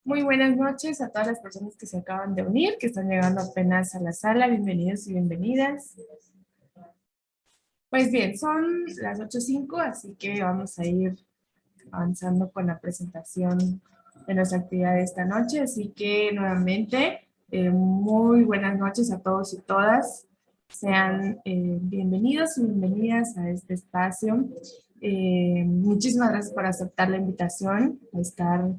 Muy buenas noches a todas las personas que se acaban de unir, que están llegando apenas a la sala. Bienvenidos y bienvenidas. Pues bien, son las 8:05, así que vamos a ir avanzando con la presentación de nuestra actividad de esta noche. Así que nuevamente, muy buenas noches a todos y todas. Sean bienvenidos y bienvenidas a este espacio. Muchísimas gracias por aceptar la invitación a estar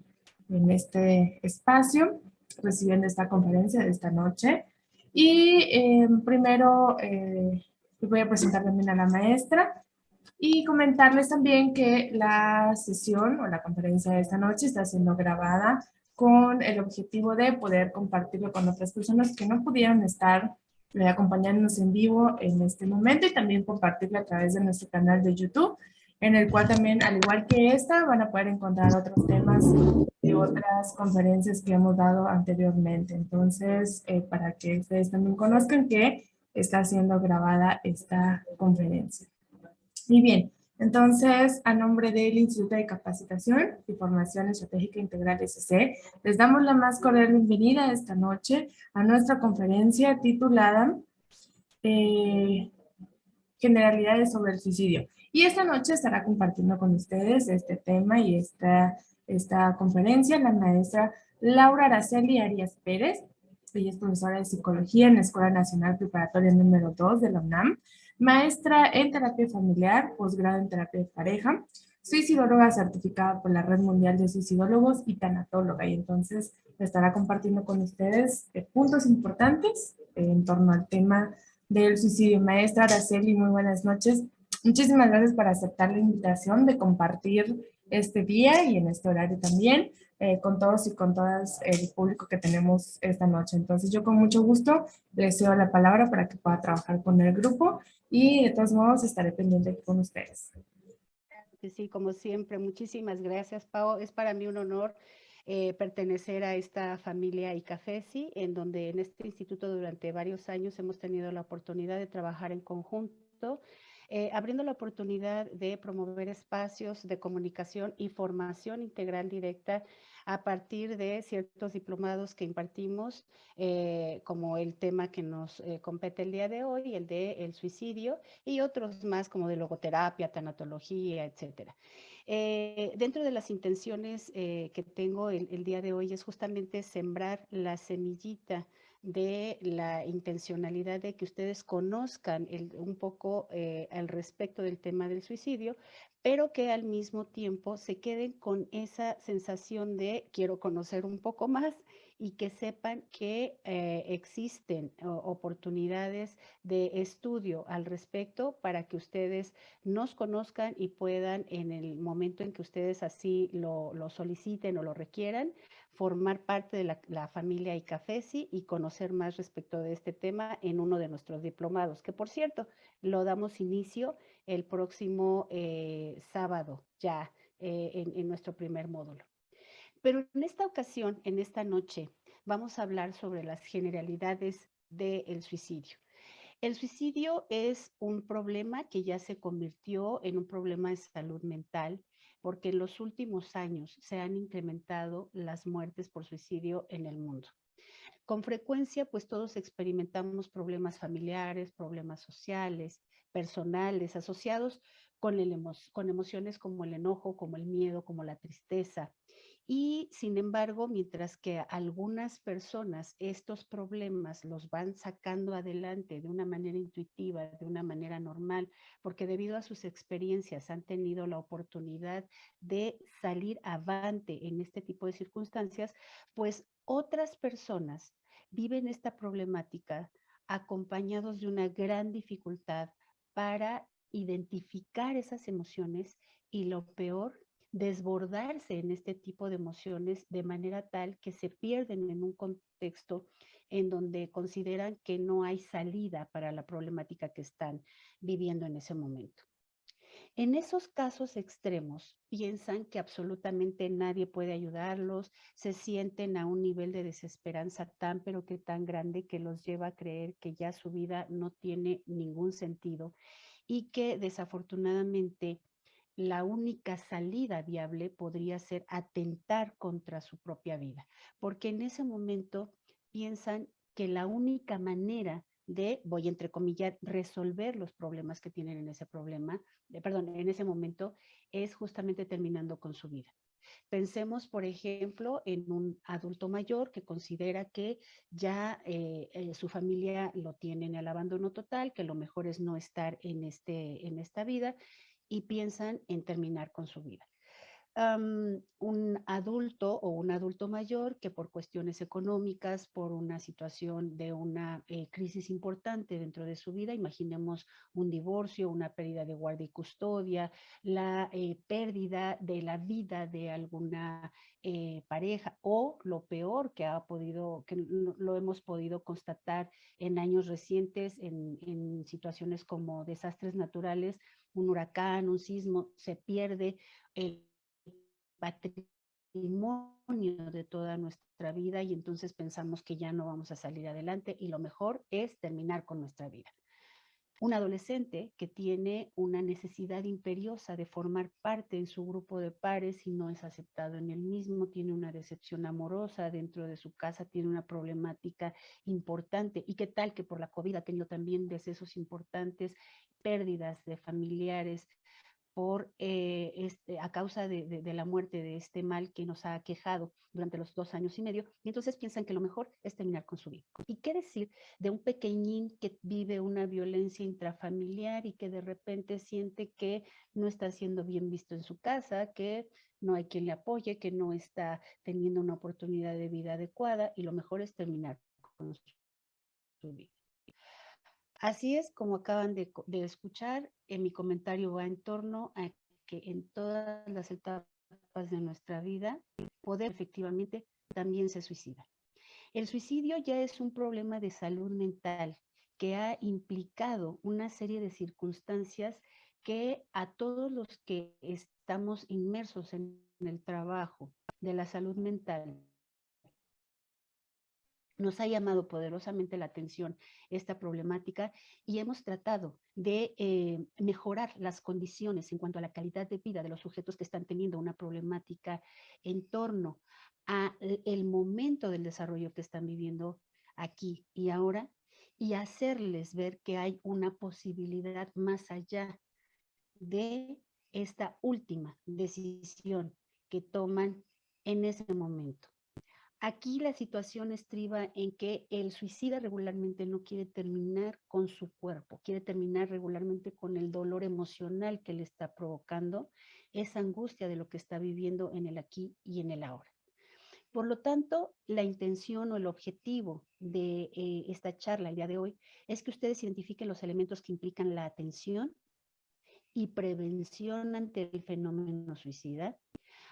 en este espacio, recibiendo esta conferencia de esta noche. Y primero les voy a presentar también a la maestra. Y comentarles también que la sesión o la conferencia de esta noche está siendo grabada con el objetivo de poder compartirlo con otras personas que no pudieron estar acompañándonos en vivo en este momento, y también compartirlo a través de nuestro canal de YouTube, en el cual también, al igual que esta, van a poder encontrar otros temas de otras conferencias que hemos dado anteriormente. Entonces, para que ustedes también conozcan que está siendo grabada esta conferencia. Muy bien, entonces, a nombre del Instituto de Capacitación y Formación Estratégica Integral SC, les damos la más cordial bienvenida esta noche a nuestra conferencia titulada eh, Generalidades sobre el suicidio. Y esta noche estará compartiendo con ustedes este tema y esta conferencia la maestra Laura Araceli Arias Pérez. Ella es profesora de psicología en la Escuela Nacional Preparatoria número 2 de la UNAM, maestra en terapia familiar, posgrado en terapia de pareja, suicidóloga certificada por la Red Mundial de Suicidólogos y tanatóloga. Y entonces estará compartiendo con ustedes puntos importantes en torno al tema del suicidio. Maestra Araceli, muy buenas noches. Muchísimas gracias por aceptar la invitación de compartir este día y en este horario también con todos y con todas el público que tenemos esta noche. Entonces yo con mucho gusto les cedo la palabra para que pueda trabajar con el grupo y de todos modos estaré pendiente aquí con ustedes. Sí, como siempre, muchísimas gracias, Pau. Es para mí un honor pertenecer a esta familia ICAFESI, en donde en este instituto durante varios años hemos tenido la oportunidad de trabajar en conjunto, abriendo la oportunidad de promover espacios de comunicación y formación integral directa a partir de ciertos diplomados que impartimos, como el tema que nos compete el día de hoy, el de el suicidio, y otros más como de logoterapia, tanatología, etcétera. Dentro de las intenciones que tengo el día de hoy es justamente sembrar la semillita de la intencionalidad de que ustedes conozcan un poco al respecto del tema del suicidio, pero que al mismo tiempo se queden con esa sensación de quiero conocer un poco más y que sepan que existen oportunidades de estudio al respecto para que ustedes nos conozcan y puedan, en el momento en que ustedes así lo soliciten o lo requieran, formar parte de la familia ICAFESI y conocer más respecto de este tema en uno de nuestros diplomados, que por cierto, lo damos inicio el próximo sábado ya en nuestro primer módulo. Pero en esta ocasión, en esta noche, vamos a hablar sobre las generalidades del suicidio. El suicidio es un problema que ya se convirtió en un problema de salud mental, porque en los últimos años se han incrementado las muertes por suicidio en el mundo. Con frecuencia, pues todos experimentamos problemas familiares, problemas sociales, personales, asociados con emociones como el enojo, como el miedo, como la tristeza. Y sin embargo, mientras que algunas personas estos problemas los van sacando adelante de una manera intuitiva, de una manera normal, porque debido a sus experiencias han tenido la oportunidad de salir avante en este tipo de circunstancias, pues otras personas viven esta problemática acompañados de una gran dificultad para identificar esas emociones y lo peor, desbordarse en este tipo de emociones de manera tal que se pierden en un contexto en donde consideran que no hay salida para la problemática que están viviendo en ese momento. En esos casos extremos, piensan que absolutamente nadie puede ayudarlos, se sienten a un nivel de desesperanza tan pero que tan grande que los lleva a creer que ya su vida no tiene ningún sentido y que desafortunadamente la única salida viable podría ser atentar contra su propia vida, porque en ese momento piensan que la única manera de, voy a entrecomillar, resolver los problemas que tienen en ese en ese momento, es justamente terminando con su vida. Pensemos, por ejemplo, en un adulto mayor que considera que ya su familia lo tiene en el abandono total, que lo mejor es no estar en esta vida y piensan en terminar con su vida. Un adulto o un adulto mayor que por cuestiones económicas, por una situación de una crisis importante dentro de su vida, imaginemos un divorcio, una pérdida de guardia y custodia, la pérdida de la vida de alguna pareja o lo peor que lo hemos podido constatar en años recientes en situaciones como desastres naturales, un huracán, un sismo, se pierde el patrimonio de toda nuestra vida y entonces pensamos que ya no vamos a salir adelante y lo mejor es terminar con nuestra vida. Un adolescente que tiene una necesidad imperiosa de formar parte en su grupo de pares y no es aceptado en el mismo, tiene una decepción amorosa dentro de su casa, tiene una problemática importante y qué tal que por la COVID ha tenido también decesos importantes, pérdidas de familiares, a causa de la muerte de este mal que nos ha aquejado durante los 2 años y medio, y entonces piensan que lo mejor es terminar con su vida. ¿Y qué decir de un pequeñín que vive una violencia intrafamiliar y que de repente siente que no está siendo bien visto en su casa, que no hay quien le apoye, que no está teniendo una oportunidad de vida adecuada y lo mejor es terminar con su vida? Así es como acaban de escuchar, mi comentario va en torno a que en todas las etapas de nuestra vida, poder efectivamente también se suicida. El suicidio ya es un problema de salud mental que ha implicado una serie de circunstancias que a todos los que estamos inmersos en el trabajo de la salud mental nos ha llamado poderosamente la atención esta problemática y hemos tratado de mejorar las condiciones en cuanto a la calidad de vida de los sujetos que están teniendo una problemática en torno a el momento del desarrollo que están viviendo aquí y ahora y hacerles ver que hay una posibilidad más allá de esta última decisión que toman en ese momento. Aquí la situación estriba en que el suicida regularmente no quiere terminar con su cuerpo, quiere terminar regularmente con el dolor emocional que le está provocando esa angustia de lo que está viviendo en el aquí y en el ahora. Por lo tanto, la intención o el objetivo de esta charla el día de hoy es que ustedes identifiquen los elementos que implican la atención y prevención ante el fenómeno suicida,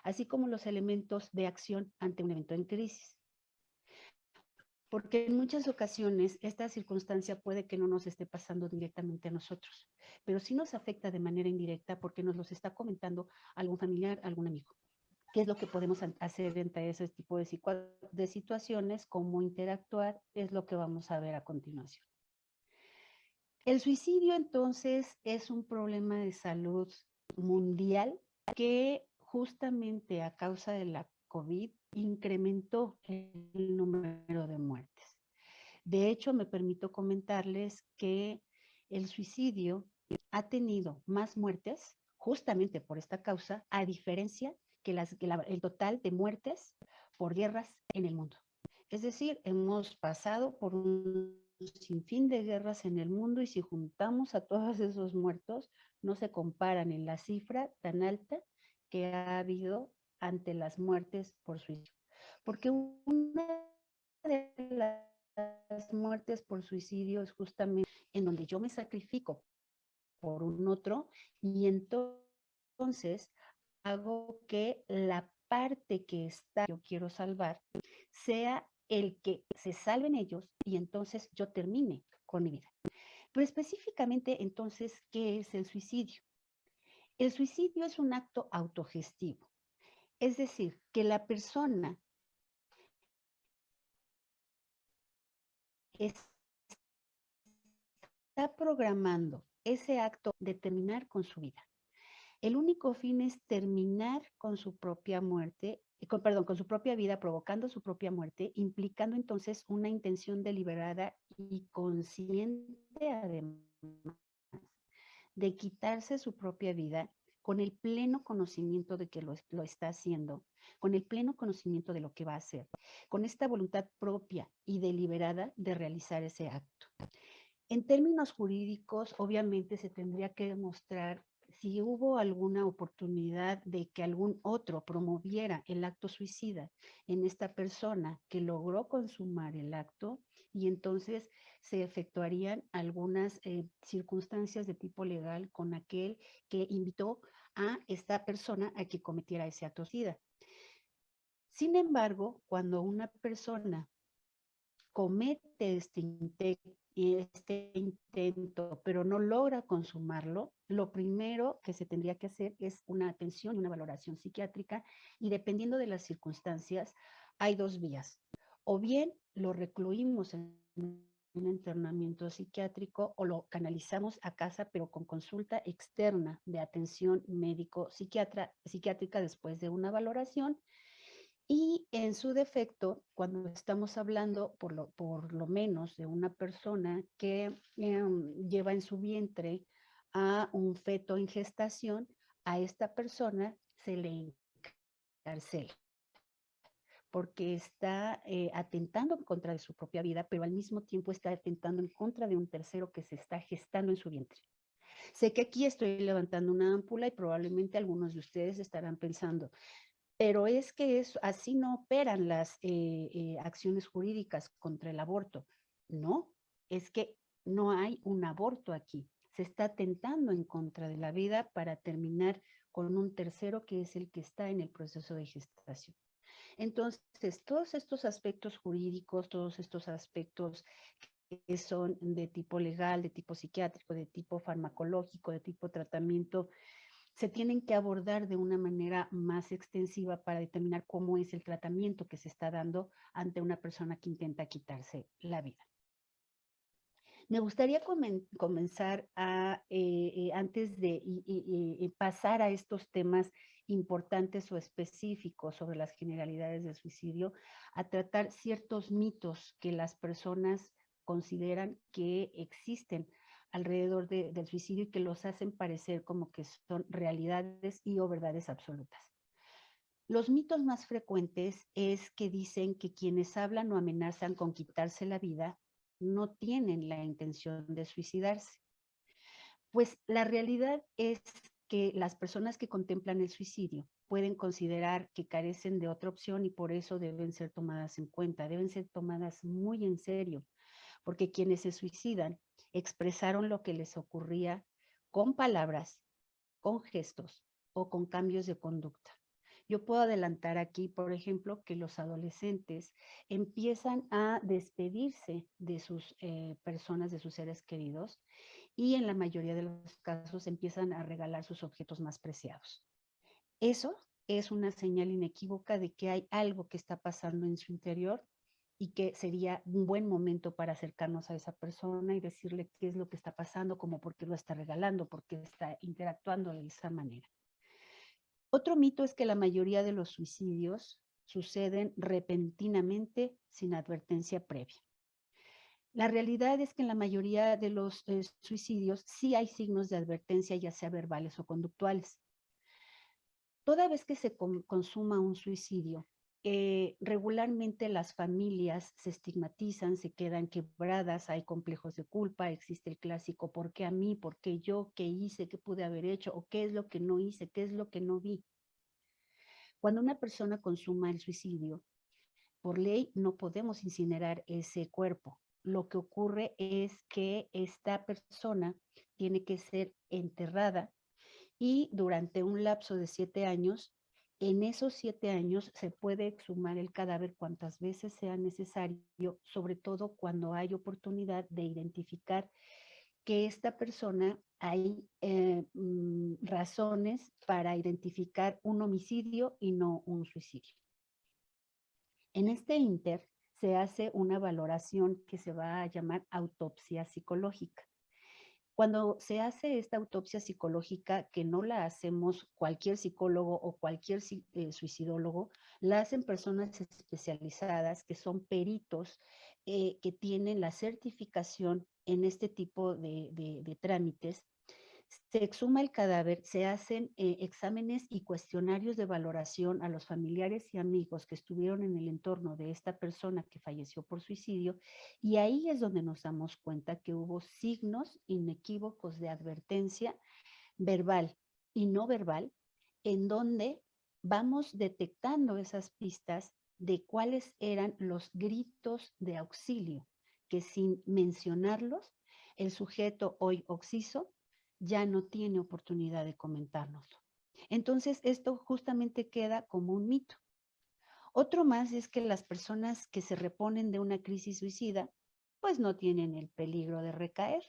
así como los elementos de acción ante un evento en crisis. Porque en muchas ocasiones esta circunstancia puede que no nos esté pasando directamente a nosotros, pero sí nos afecta de manera indirecta porque nos los está comentando algún familiar, algún amigo. ¿Qué es lo que podemos hacer ante ese tipo de situaciones? ¿Cómo interactuar? Es lo que vamos a ver a continuación. El suicidio entonces es un problema de salud mundial que justamente a causa de la COVID incrementó el número de muertes. De hecho, me permito comentarles que el suicidio ha tenido más muertes justamente por esta causa, a diferencia que el total de muertes por guerras en el mundo. Es decir, hemos pasado por un sinfín de guerras en el mundo y si juntamos a todos esos muertos, no se comparan en la cifra tan alta que ha habido ante las muertes por suicidio. Porque una de las muertes por suicidio es justamente en donde yo me sacrifico por un otro y entonces hago que la parte que yo quiero salvar sea el que se salven ellos y entonces yo termine con mi vida. Pero específicamente entonces, ¿qué es el suicidio? El suicidio es un acto autogestivo, es decir, que la persona está programando ese acto de terminar con su vida. El único fin es terminar con su propia muerte, con su propia vida, provocando su propia muerte, implicando entonces una intención deliberada y consciente, además, de quitarse su propia vida con el pleno conocimiento de que lo está haciendo, con el pleno conocimiento de lo que va a hacer, con esta voluntad propia y deliberada de realizar ese acto. En términos jurídicos, obviamente se tendría que demostrar si hubo alguna oportunidad de que algún otro promoviera el acto suicida en esta persona que logró consumar el acto, y entonces se efectuarían algunas circunstancias de tipo legal con aquel que invitó a esta persona a que cometiera ese acto suicida. Sin embargo, cuando una persona comete este intento, pero no logra consumarlo, lo primero que se tendría que hacer es una atención y una valoración psiquiátrica, y dependiendo de las circunstancias, hay dos vías. O bien lo recluimos en un internamiento psiquiátrico o lo canalizamos a casa, pero con consulta externa de atención médico-psiquiátrica después de una valoración. Y en su defecto, cuando estamos hablando por lo menos de una persona que lleva en su vientre a un feto en gestación, a esta persona se le encarcela porque está atentando en contra de su propia vida, pero al mismo tiempo está atentando en contra de un tercero que se está gestando en su vientre. Sé que aquí estoy levantando una ámpula y probablemente algunos de ustedes estarán pensando, pero es que así no operan las acciones jurídicas contra el aborto. No, es que no hay un aborto aquí. Se está atentando en contra de la vida para terminar con un tercero que es el que está en el proceso de gestación. Entonces, todos estos aspectos jurídicos, todos estos aspectos que son de tipo legal, de tipo psiquiátrico, de tipo farmacológico, de tipo tratamiento, se tienen que abordar de una manera más extensiva para determinar cómo es el tratamiento que se está dando ante una persona que intenta quitarse la vida. Me gustaría comenzar antes de pasar a estos temas importantes o específicos sobre las generalidades del suicidio, a tratar ciertos mitos que las personas consideran que existen alrededor del suicidio y que los hacen parecer como que son realidades y o verdades absolutas. Los mitos más frecuentes es que dicen que quienes hablan o amenazan con quitarse la vida no tienen la intención de suicidarse. Pues la realidad es que las personas que contemplan el suicidio pueden considerar que carecen de otra opción y por eso deben ser tomadas en cuenta, deben ser tomadas muy en serio, porque quienes se suicidan expresaron lo que les ocurría con palabras, con gestos o con cambios de conducta. Yo puedo adelantar aquí, por ejemplo, que los adolescentes empiezan a despedirse de sus personas, de sus seres queridos, y en la mayoría de los casos empiezan a regalar sus objetos más preciados. Eso es una señal inequívoca de que hay algo que está pasando en su interior y que sería un buen momento para acercarnos a esa persona y decirle qué es lo que está pasando, como por qué lo está regalando, por qué está interactuando de esa manera. Otro mito es que la mayoría de los suicidios suceden repentinamente sin advertencia previa. La realidad es que en la mayoría de los suicidios sí hay signos de advertencia, ya sea verbales o conductuales. Toda vez que se consuma un suicidio, regularmente las familias se estigmatizan, se quedan quebradas, hay complejos de culpa, existe el clásico ¿por qué a mí? ¿Por qué yo? ¿Qué hice? ¿Qué pude haber hecho? ¿O qué es lo que no hice? ¿Qué es lo que no vi? Cuando una persona consuma el suicidio, por ley no podemos incinerar ese cuerpo. Lo que ocurre es que esta persona tiene que ser enterrada y durante un lapso de 7 años, en esos 7 años se puede exhumar el cadáver cuantas veces sea necesario, sobre todo cuando hay oportunidad de identificar que esta persona hay razones para identificar un homicidio y no un suicidio. En este inter se hace una valoración que se va a llamar autopsia psicológica. Cuando se hace esta autopsia psicológica, que no la hacemos cualquier psicólogo o cualquier suicidólogo, la hacen personas especializadas que son peritos, que tienen la certificación en este tipo de trámites. Se exhuma el cadáver, se hacen exámenes y cuestionarios de valoración a los familiares y amigos que estuvieron en el entorno de esta persona que falleció por suicidio, y ahí es donde nos damos cuenta que hubo signos inequívocos de advertencia verbal y no verbal, en donde vamos detectando esas pistas de cuáles eran los gritos de auxilio, que sin mencionarlos, el sujeto hoy occiso ya no tiene oportunidad de comentárnoslo. Entonces, esto justamente queda como un mito. Otro más es que las personas que se reponen de una crisis suicida, pues no tienen el peligro de recaer.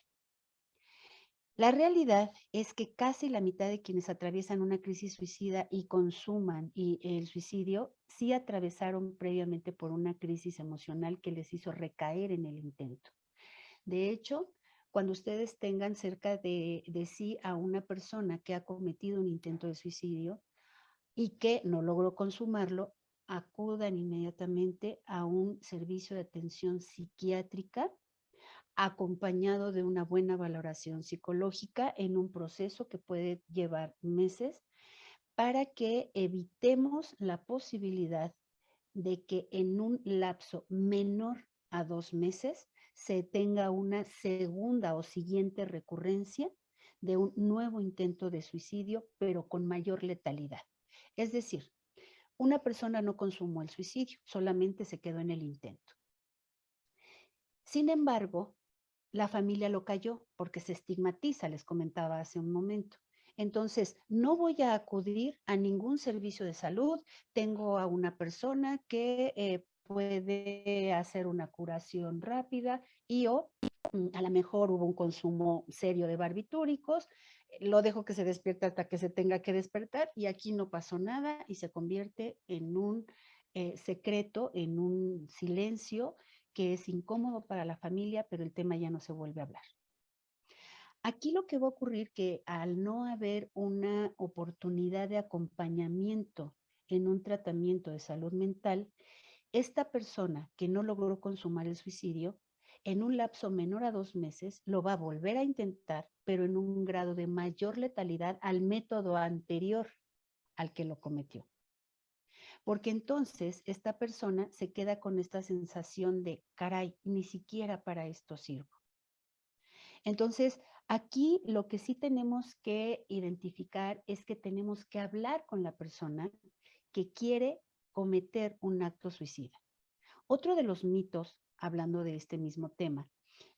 La realidad es que casi la mitad de quienes atraviesan una crisis suicida y consuman el suicidio, sí atravesaron previamente por una crisis emocional que les hizo recaer en el intento. De hecho, cuando ustedes tengan cerca de sí a una persona que ha cometido un intento de suicidio y que no logró consumarlo, acudan inmediatamente a un servicio de atención psiquiátrica acompañado de una buena valoración psicológica en un proceso que puede llevar meses, para que evitemos la posibilidad de que en un lapso menor a 2 meses se tenga una segunda o siguiente recurrencia de un nuevo intento de suicidio, pero con mayor letalidad. Es decir, una persona no consumó el suicidio, solamente se quedó en el intento. Sin embargo, la familia lo cayó porque se estigmatiza, les comentaba hace un momento. Entonces, no voy a acudir a ningún servicio de salud, tengo a una persona que puede hacer una curación rápida y o a lo mejor hubo un consumo serio de barbitúricos, lo dejo que se despierte hasta que se tenga que despertar y aquí no pasó nada y se convierte en un secreto, en un silencio que es incómodo para la familia, pero el tema ya no se vuelve a hablar. Aquí lo que va a ocurrir que al no haber una oportunidad de acompañamiento en un tratamiento de salud mental, esta persona que no logró consumar el suicidio, en un lapso menor a 2 meses, lo va a volver a intentar, pero en un grado de mayor letalidad al método anterior al que lo cometió. Porque entonces esta persona se queda con esta sensación de, caray, ni siquiera para esto sirvo. Entonces, aquí lo que sí tenemos que identificar es que tenemos que hablar con la persona que quiere cometer un acto suicida. Otro de los mitos, hablando de este mismo tema,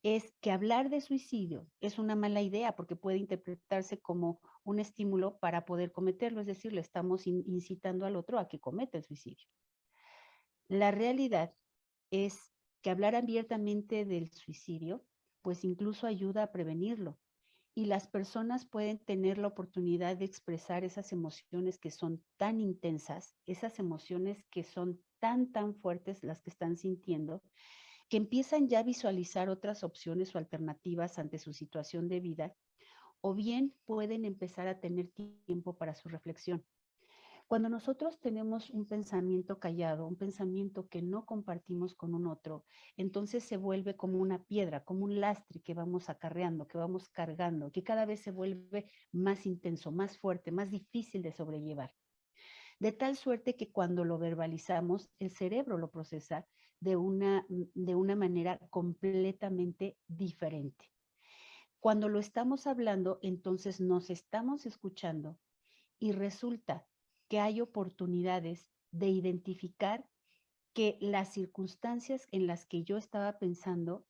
es que hablar de suicidio es una mala idea porque puede interpretarse como un estímulo para poder cometerlo, es decir, le estamos incitando al otro a que cometa el suicidio. La realidad es que hablar abiertamente del suicidio, pues incluso ayuda a prevenirlo. Y las personas pueden tener la oportunidad de expresar esas emociones que son tan intensas, esas emociones que son tan fuertes las que están sintiendo, que empiezan ya a visualizar otras opciones o alternativas ante su situación de vida, o bien pueden empezar a tener tiempo para su reflexión. Cuando nosotros tenemos un pensamiento callado, un pensamiento que no compartimos con un otro, entonces se vuelve como una piedra, como un lastre que vamos acarreando, que vamos cargando, que cada vez se vuelve más intenso, más fuerte, más difícil de sobrellevar. De tal suerte que cuando lo verbalizamos, el cerebro lo procesa de una manera completamente diferente. Cuando lo estamos hablando, entonces nos estamos escuchando y resulta que hay oportunidades de identificar que las circunstancias en las que yo estaba pensando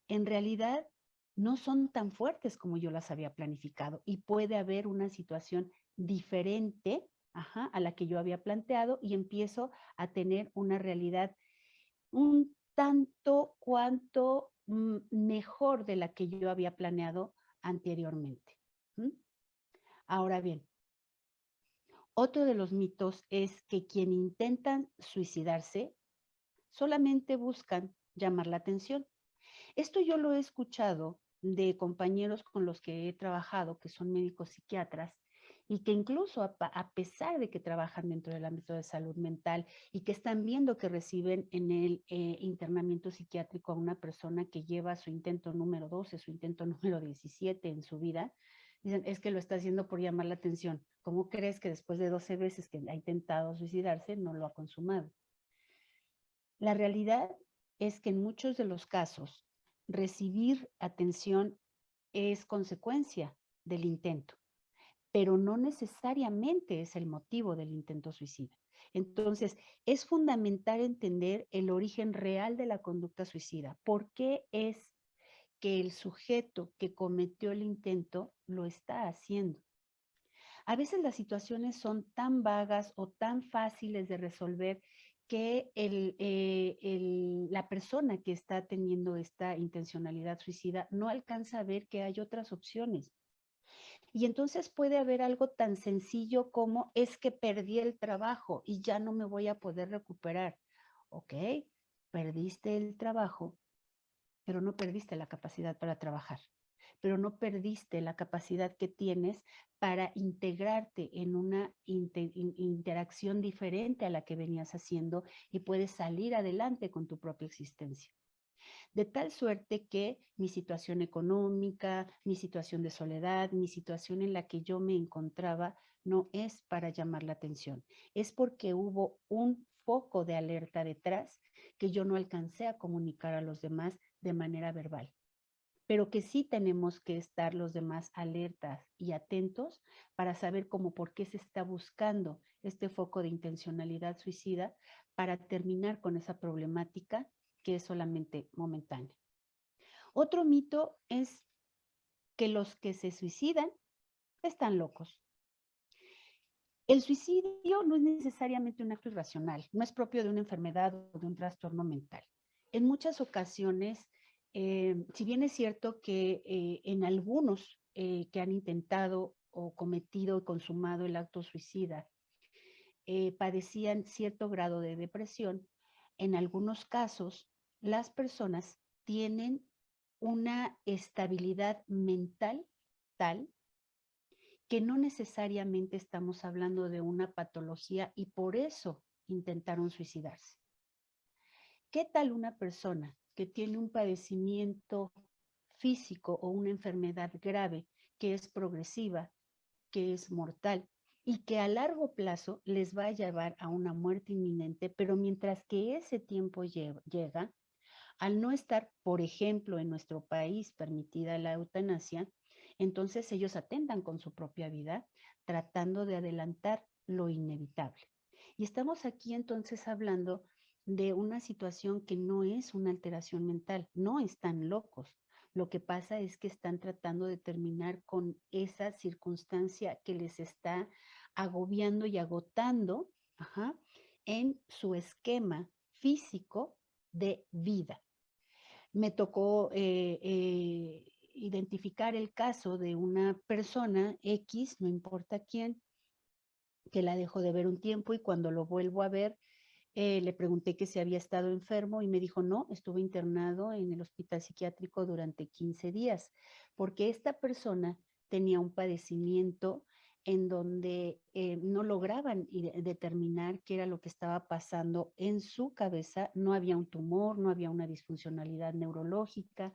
en realidad no son tan fuertes como yo las había planificado y puede haber una situación diferente, a la que yo había planteado y empiezo a tener una realidad un tanto cuanto mejor de la que yo había planeado anteriormente. Ahora bien, otro de los mitos es que quien intentan suicidarse solamente buscan llamar la atención. Esto yo lo he escuchado de compañeros con los que he trabajado, que son médicos psiquiatras, y que incluso a pesar de que trabajan dentro del ámbito de salud mental y que están viendo que reciben en el internamiento psiquiátrico a una persona que lleva su intento número 12, su intento número 17 en su vida, dicen, es que lo está haciendo por llamar la atención. ¿Cómo crees que después de 12 veces que ha intentado suicidarse no lo ha consumado? La realidad es que en muchos de los casos, recibir atención es consecuencia del intento, pero no necesariamente es el motivo del intento suicida. Entonces, es fundamental entender el origen real de la conducta suicida. ¿Por qué es que el sujeto que cometió el intento lo está haciendo? A veces las situaciones son tan vagas o tan fáciles de resolver que la persona que está teniendo esta intencionalidad suicida no alcanza a ver que hay otras opciones. Y entonces puede haber algo tan sencillo como es que perdí el trabajo y ya no me voy a poder recuperar. Ok, perdiste el trabajo, pero no perdiste la capacidad para trabajar, pero no perdiste la capacidad que tienes para integrarte en una interacción diferente a la que venías haciendo y puedes salir adelante con tu propia existencia. De tal suerte que mi situación económica, mi situación de soledad, mi situación en la que yo me encontraba no es para llamar la atención, es porque hubo un foco de alerta detrás que yo no alcancé a comunicar a los demás de manera verbal, pero que sí tenemos que estar los demás alertas y atentos para saber cómo por qué se está buscando este foco de intencionalidad suicida para terminar con esa problemática que es solamente momentánea. Otro mito es que los que se suicidan están locos. El suicidio no es necesariamente un acto irracional, no es propio de una enfermedad o de un trastorno mental. En muchas ocasiones, si bien es cierto que en algunos que han intentado o cometido y consumado el acto suicida padecían cierto grado de depresión, en algunos casos las personas tienen una estabilidad mental tal que no necesariamente estamos hablando de una patología y por eso intentaron suicidarse. ¿Qué tal una persona que tiene un padecimiento físico o una enfermedad grave que es progresiva, que es mortal y que a largo plazo les va a llevar a una muerte inminente, pero mientras que ese tiempo llega, al no estar, por ejemplo, en nuestro país permitida la eutanasia, entonces ellos atentan con su propia vida, tratando de adelantar lo inevitable. Y estamos aquí entonces hablando de una situación que no es una alteración mental, no están locos. Lo que pasa es que están tratando de terminar con esa circunstancia que les está agobiando y agotando, ajá, en su esquema físico de vida. Me tocó identificar el caso de una persona X, no importa quién, que la dejo de ver un tiempo y cuando lo vuelvo a ver, le pregunté que si había estado enfermo y me dijo, no, estuve internado en el hospital psiquiátrico durante 15 días, porque esta persona tenía un padecimiento en donde no lograban determinar qué era lo que estaba pasando en su cabeza. No había un tumor, no había una disfuncionalidad neurológica,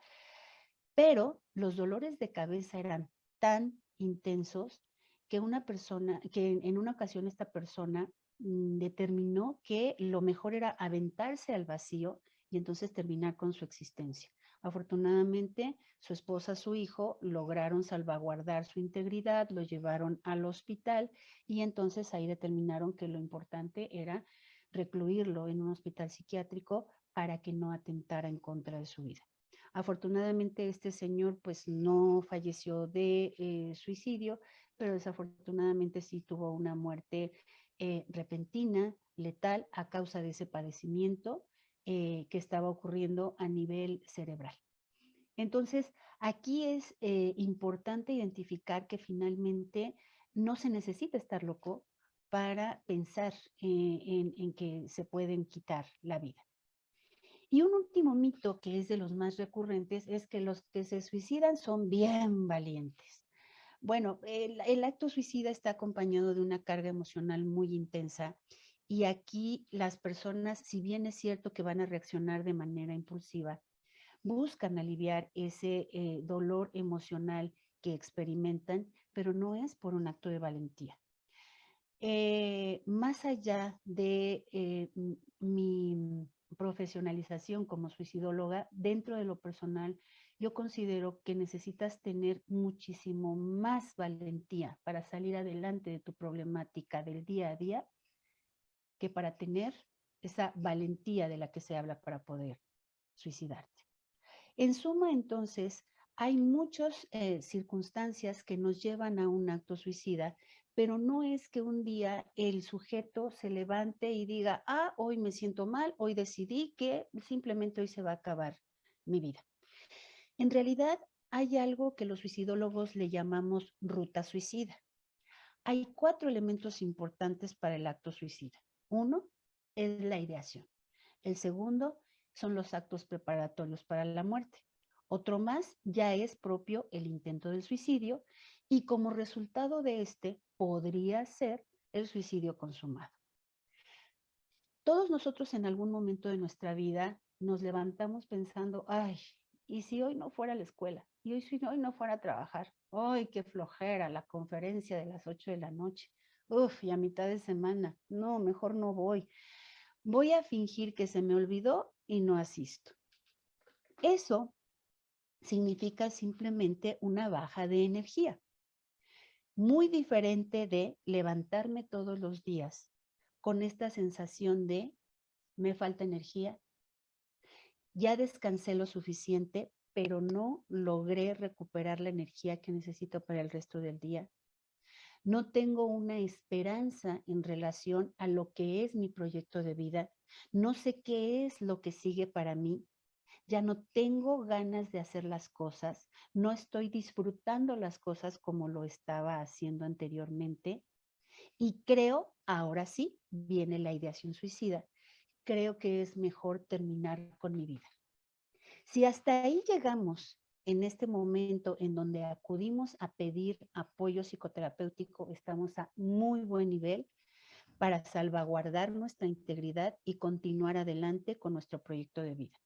pero los dolores de cabeza eran tan intensos que en una ocasión esta persona determinó que lo mejor era aventarse al vacío y entonces terminar con su existencia. Afortunadamente, su esposa, su hijo lograron salvaguardar su integridad, lo llevaron al hospital y entonces ahí determinaron que lo importante era recluirlo en un hospital psiquiátrico para que no atentara en contra de su vida. Afortunadamente este señor pues no falleció de suicidio, pero desafortunadamente sí tuvo una muerte repentina, letal, a causa de ese padecimiento que estaba ocurriendo a nivel cerebral. Entonces, aquí es importante identificar que finalmente no se necesita estar loco para pensar en que se pueden quitar la vida. Y un último mito que es de los más recurrentes es que los que se suicidan son bien valientes. Bueno, el acto suicida está acompañado de una carga emocional muy intensa y aquí las personas, si bien es cierto que van a reaccionar de manera impulsiva, buscan aliviar ese dolor emocional que experimentan, pero no es por un acto de valentía. Más allá de mi profesionalización como suicidóloga, dentro de lo personal, yo considero que necesitas tener muchísimo más valentía para salir adelante de tu problemática del día a día que para tener esa valentía de la que se habla para poder suicidarte. En suma, entonces, hay muchas circunstancias que nos llevan a un acto suicida, pero no es que un día el sujeto se levante y diga, ah, hoy me siento mal, hoy decidí que simplemente hoy se va a acabar mi vida. En realidad, hay algo que los suicidólogos le llamamos ruta suicida. Hay 4 elementos importantes para el acto suicida. Uno es la ideación. El segundo son los actos preparatorios para la muerte. Otro más ya es propio el intento del suicidio y como resultado de este podría ser el suicidio consumado. Todos nosotros en algún momento de nuestra vida nos levantamos pensando, ay, ¿y si hoy no fuera a la escuela? ¿Y si hoy no fuera a trabajar? ¡Ay, qué flojera la conferencia de las 8 de la noche! Uf, y a mitad de semana, no, mejor no voy. Voy a fingir que se me olvidó y no asisto. Eso significa simplemente una baja de energía, muy diferente de levantarme todos los días con esta sensación de me falta energía, ya descansé lo suficiente, pero no logré recuperar la energía que necesito para el resto del día. No tengo una esperanza en relación a lo que es mi proyecto de vida. No sé qué es lo que sigue para mí. Ya no tengo ganas de hacer las cosas. No estoy disfrutando las cosas como lo estaba haciendo anteriormente. Y creo, ahora sí, viene la ideación suicida. Creo que es mejor terminar con mi vida. Si hasta ahí llegamos en este momento en donde acudimos a pedir apoyo psicoterapéutico, estamos a muy buen nivel para salvaguardar nuestra integridad y continuar adelante con nuestro proyecto de vida.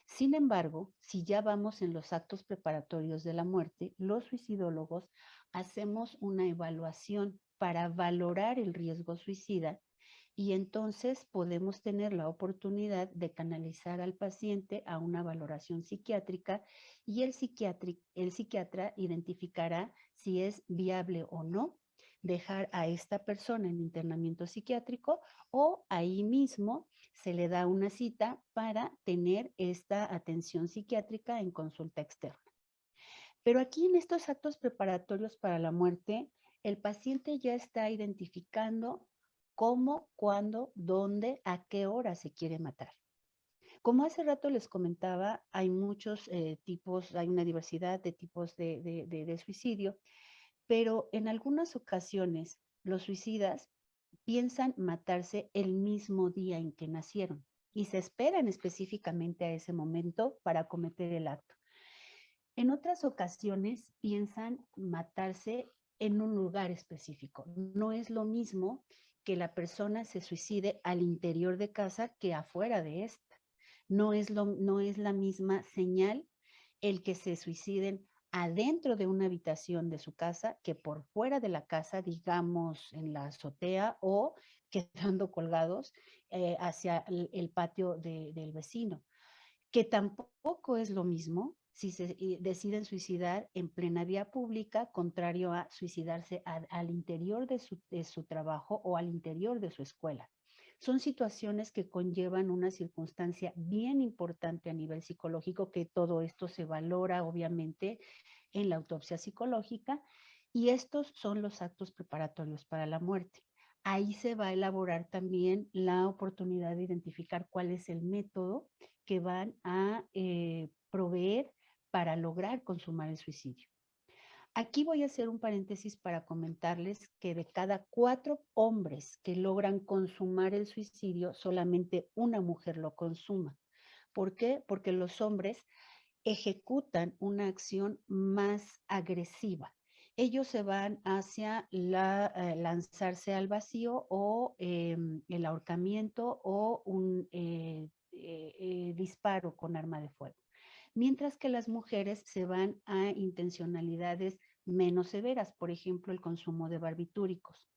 Sin embargo, si ya vamos en los actos preparatorios de la muerte, los suicidólogos hacemos una evaluación para valorar el riesgo suicida y entonces podemos tener la oportunidad de canalizar al paciente a una valoración psiquiátrica y el psiquiatra identificará si es viable o no dejar a esta persona en internamiento psiquiátrico o ahí mismo se le da una cita para tener esta atención psiquiátrica en consulta externa. Pero aquí en estos actos preparatorios para la muerte, el paciente ya está identificando cómo, cuándo, dónde, a qué hora se quiere matar. Como hace rato les comentaba, hay muchos tipos, hay una diversidad de tipos de suicidio, pero en algunas ocasiones los suicidas piensan matarse el mismo día en que nacieron y se esperan específicamente a ese momento para cometer el acto. En otras ocasiones piensan matarse en un lugar específico. No es lo mismo que la persona se suicide al interior de casa que afuera de esta. No es la misma señal el que se suiciden adentro de una habitación de su casa que por fuera de la casa, digamos en la azotea o quedando colgados hacia el patio del vecino, que tampoco es lo mismo si se deciden suicidar en plena vía pública, contrario a suicidarse al interior de su trabajo o al interior de su escuela. Son situaciones que conllevan una circunstancia bien importante a nivel psicológico, que todo esto se valora obviamente en la autopsia psicológica, y estos son los actos preparatorios para la muerte. Ahí se va a elaborar también la oportunidad de identificar cuál es el método que van a proveer para lograr consumar el suicidio. Aquí voy a hacer un paréntesis para comentarles que de cada 4 hombres que logran consumar el suicidio, solamente una mujer lo consuma. ¿Por qué? Porque los hombres ejecutan una acción más agresiva. Ellos se van hacia lanzarse al vacío o el ahorcamiento o un disparo con arma de fuego. Mientras que las mujeres se van a intencionalidades menos severas, por ejemplo, el consumo de barbitúricos.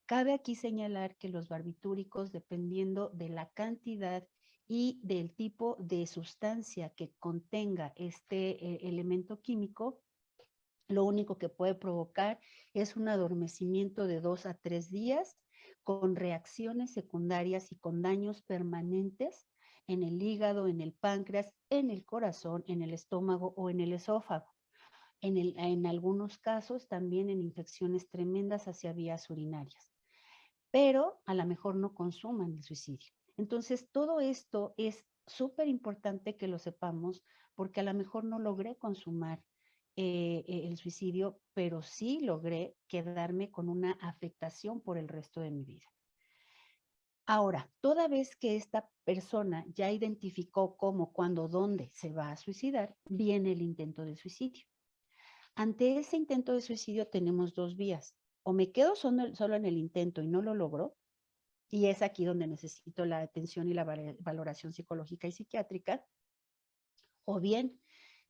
Cabe aquí señalar que los barbitúricos, dependiendo de la cantidad y del tipo de sustancia que contenga este elemento químico, lo único que puede provocar es un adormecimiento de 2 a 3 días con reacciones secundarias y con daños permanentes en el hígado, en el páncreas, en el corazón, en el estómago o en el esófago. En algunos casos también en infecciones tremendas hacia vías urinarias, pero a lo mejor no consuman el suicidio. Entonces, todo esto es súper importante que lo sepamos porque a lo mejor no logré consumar el suicidio, pero sí logré quedarme con una afectación por el resto de mi vida. Ahora, toda vez que esta persona ya identificó cómo, cuándo, dónde se va a suicidar, viene el intento de suicidio. Ante ese intento de suicidio tenemos dos vías. O me quedo solo en el intento y no lo logro, y es aquí donde necesito la atención y la valoración psicológica y psiquiátrica, o bien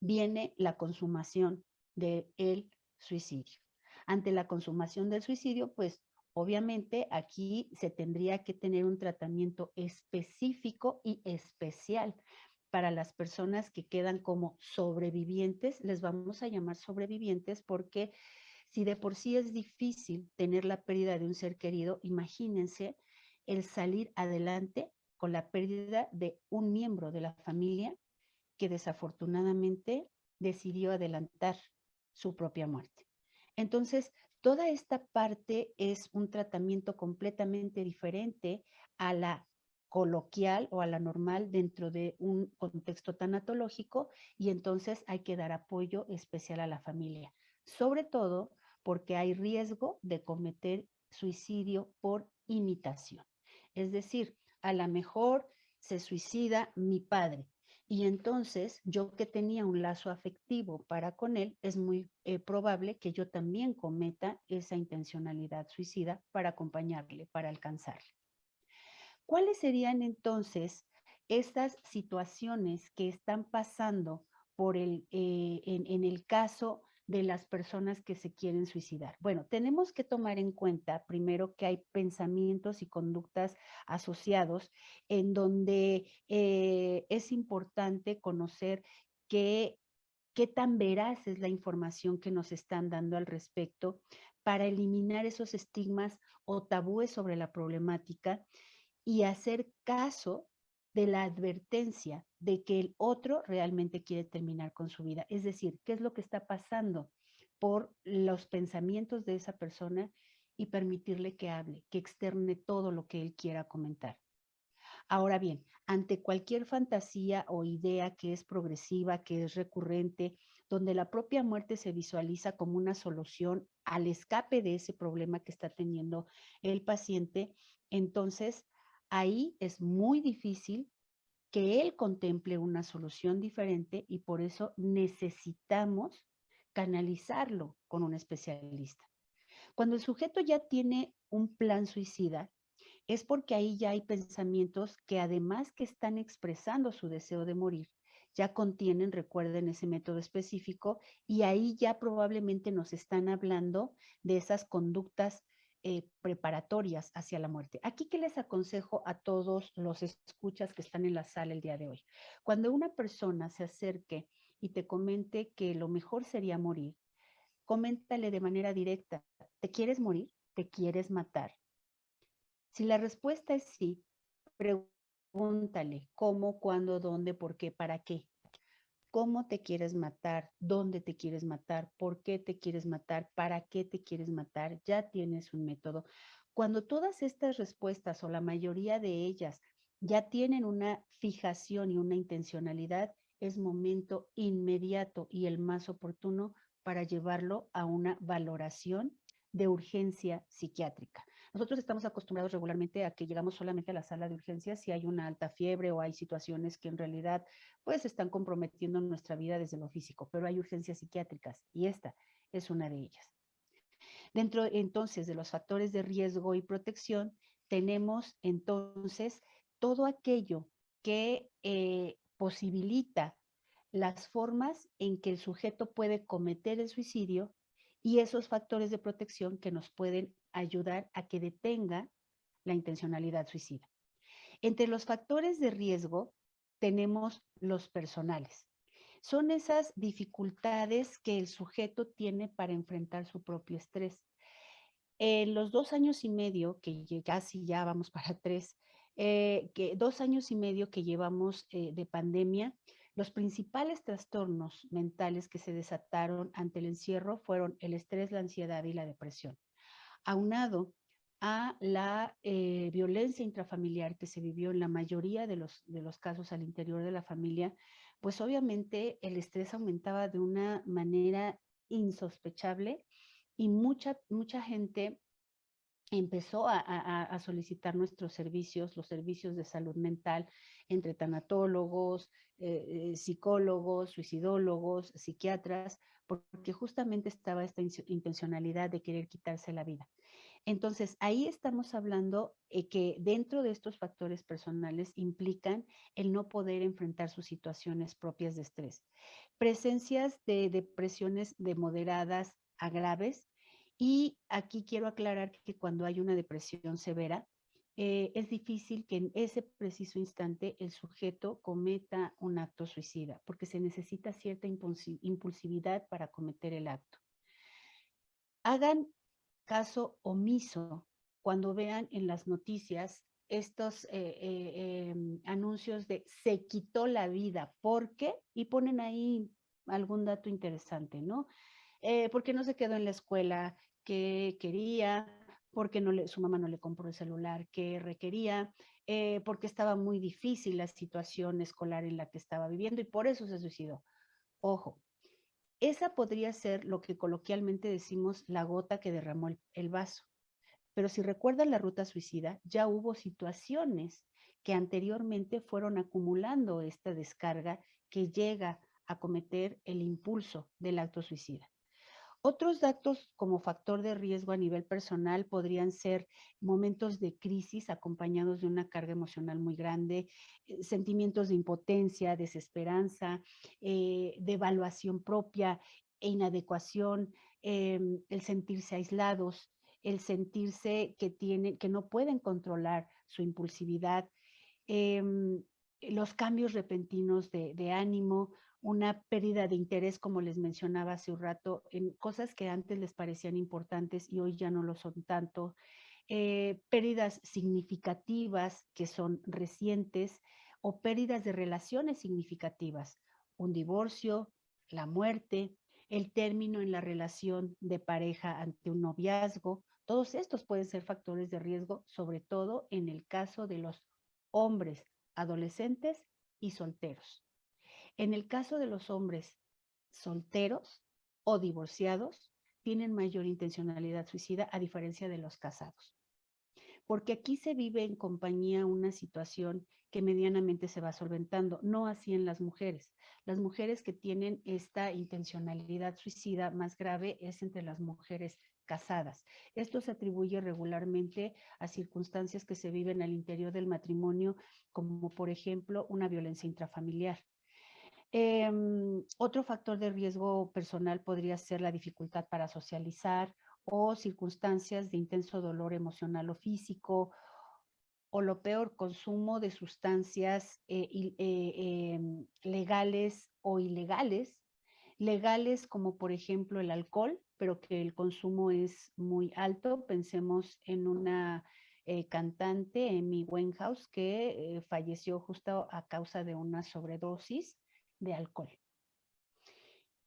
viene la consumación del suicidio. Ante la consumación del suicidio, pues obviamente aquí se tendría que tener un tratamiento específico y especial para las personas que quedan como sobrevivientes. Les vamos a llamar sobrevivientes porque si de por sí es difícil tener la pérdida de un ser querido, imagínense el salir adelante con la pérdida de un miembro de la familia que desafortunadamente decidió adelantar su propia muerte. Entonces, toda esta parte es un tratamiento completamente diferente a la coloquial o a la normal dentro de un contexto tanatológico, y entonces hay que dar apoyo especial a la familia, sobre todo porque hay riesgo de cometer suicidio por imitación. Es decir, a lo mejor se suicida mi padre, y entonces yo que tenía un lazo afectivo para con él, es muy probable que yo también cometa esa intencionalidad suicida para acompañarle, para alcanzarle. ¿Cuáles serían entonces estas situaciones que están pasando en el caso de las personas que se quieren suicidar? Bueno, tenemos que tomar en cuenta primero que hay pensamientos y conductas asociados en donde es importante conocer qué tan veraz es la información que nos están dando al respecto para eliminar esos estigmas o tabúes sobre la problemática y hacer caso de la advertencia de que el otro realmente quiere terminar con su vida. Es decir, qué es lo que está pasando por los pensamientos de esa persona y permitirle que hable, que externe todo lo que él quiera comentar. Ahora bien, ante cualquier fantasía o idea que es progresiva, que es recurrente, donde la propia muerte se visualiza como una solución al escape de ese problema que está teniendo el paciente, entonces ahí es muy difícil que él contemple una solución diferente, y por eso necesitamos canalizarlo con un especialista. Cuando el sujeto ya tiene un plan suicida, es porque ahí ya hay pensamientos que, además que están expresando su deseo de morir, ya contienen, recuerden, ese método específico, y ahí ya probablemente nos están hablando de esas conductas preparatorias hacia la muerte. Aquí, ¿qué les aconsejo a todos los escuchas que están en la sala el día de hoy? Cuando una persona se acerque y te comente que lo mejor sería morir, coméntale de manera directa: ¿te quieres morir? ¿Te quieres matar? Si la respuesta es sí, pregúntale cómo, cuándo, dónde, por qué, para qué. ¿Cómo te quieres matar? ¿Dónde te quieres matar? ¿Por qué te quieres matar? ¿Para qué te quieres matar? Ya tienes un método. Cuando todas estas respuestas, o la mayoría de ellas, ya tienen una fijación y una intencionalidad, es momento inmediato y el más oportuno para llevarlo a una valoración de urgencia psiquiátrica. Nosotros estamos acostumbrados regularmente a que llegamos solamente a la sala de urgencias si hay una alta fiebre o hay situaciones que en realidad pues están comprometiendo nuestra vida desde lo físico, pero hay urgencias psiquiátricas y esta es una de ellas. Dentro entonces de los factores de riesgo y protección, tenemos entonces todo aquello que posibilita las formas en que el sujeto puede cometer el suicidio y esos factores de protección que nos pueden ayudar a que detenga la intencionalidad suicida. Entre los factores de riesgo tenemos los personales. Son esas dificultades que el sujeto tiene para enfrentar su propio estrés. En los 2 años y medio, que casi ya vamos para 3, que 2 años y medio que llevamos de pandemia, los principales trastornos mentales que se desataron ante el encierro fueron el estrés, la ansiedad y la depresión. Aunado a la violencia intrafamiliar que se vivió en la mayoría de los casos al interior de la familia, pues obviamente el estrés aumentaba de una manera insospechable y mucha gente empezó a solicitar nuestros servicios, los servicios de salud mental, entre tanatólogos, psicólogos, suicidólogos, psiquiatras, porque justamente estaba esta intencionalidad de querer quitarse la vida. Entonces, ahí estamos hablando que dentro de estos factores personales implican el no poder enfrentar sus situaciones propias de estrés. Presencias de depresiones de moderadas a graves, y aquí quiero aclarar que cuando hay una depresión severa, es difícil que en ese preciso instante el sujeto cometa un acto suicida, porque se necesita cierta impulsividad para cometer el acto. Hagan caso omiso cuando vean en las noticias estos anuncios de se quitó la vida, ¿por qué? Y ponen ahí algún dato interesante, ¿no? Porque no se quedó en la escuela que quería, porque su mamá no le compró el celular que requería, porque estaba muy difícil la situación escolar en la que estaba viviendo y por eso se suicidó. Ojo, esa podría ser lo que coloquialmente decimos la gota que derramó el vaso. Pero si recuerdan la ruta suicida, ya hubo situaciones que anteriormente fueron acumulando esta descarga que llega a cometer el impulso del acto suicida. Otros datos como factor de riesgo a nivel personal podrían ser momentos de crisis acompañados de una carga emocional muy grande, sentimientos de impotencia, desesperanza, devaluación propia e inadecuación, el sentirse aislados, el sentirse que no pueden controlar su impulsividad, los cambios repentinos de ánimo, una pérdida de interés, como les mencionaba hace un rato, en cosas que antes les parecían importantes y hoy ya no lo son tanto, pérdidas significativas que son recientes o pérdidas de relaciones significativas, un divorcio, la muerte, el término en la relación de pareja ante un noviazgo, todos estos pueden ser factores de riesgo, sobre todo en el caso de los hombres, adolescentes y solteros. En el caso de los hombres solteros o divorciados, tienen mayor intencionalidad suicida a diferencia de los casados. Porque aquí se vive en compañía una situación que medianamente se va solventando, no así en las mujeres. Las mujeres que tienen esta intencionalidad suicida más grave es entre las mujeres casadas. Esto se atribuye regularmente a circunstancias que se viven al interior del matrimonio, como por ejemplo una violencia intrafamiliar. Otro factor de riesgo personal podría ser la dificultad para socializar o circunstancias de intenso dolor emocional o físico, o lo peor, consumo de sustancias legales o ilegales. Legales como por ejemplo el alcohol, pero que el consumo es muy alto. Pensemos en una cantante, Amy Winehouse, que falleció justo a causa de una sobredosis de alcohol.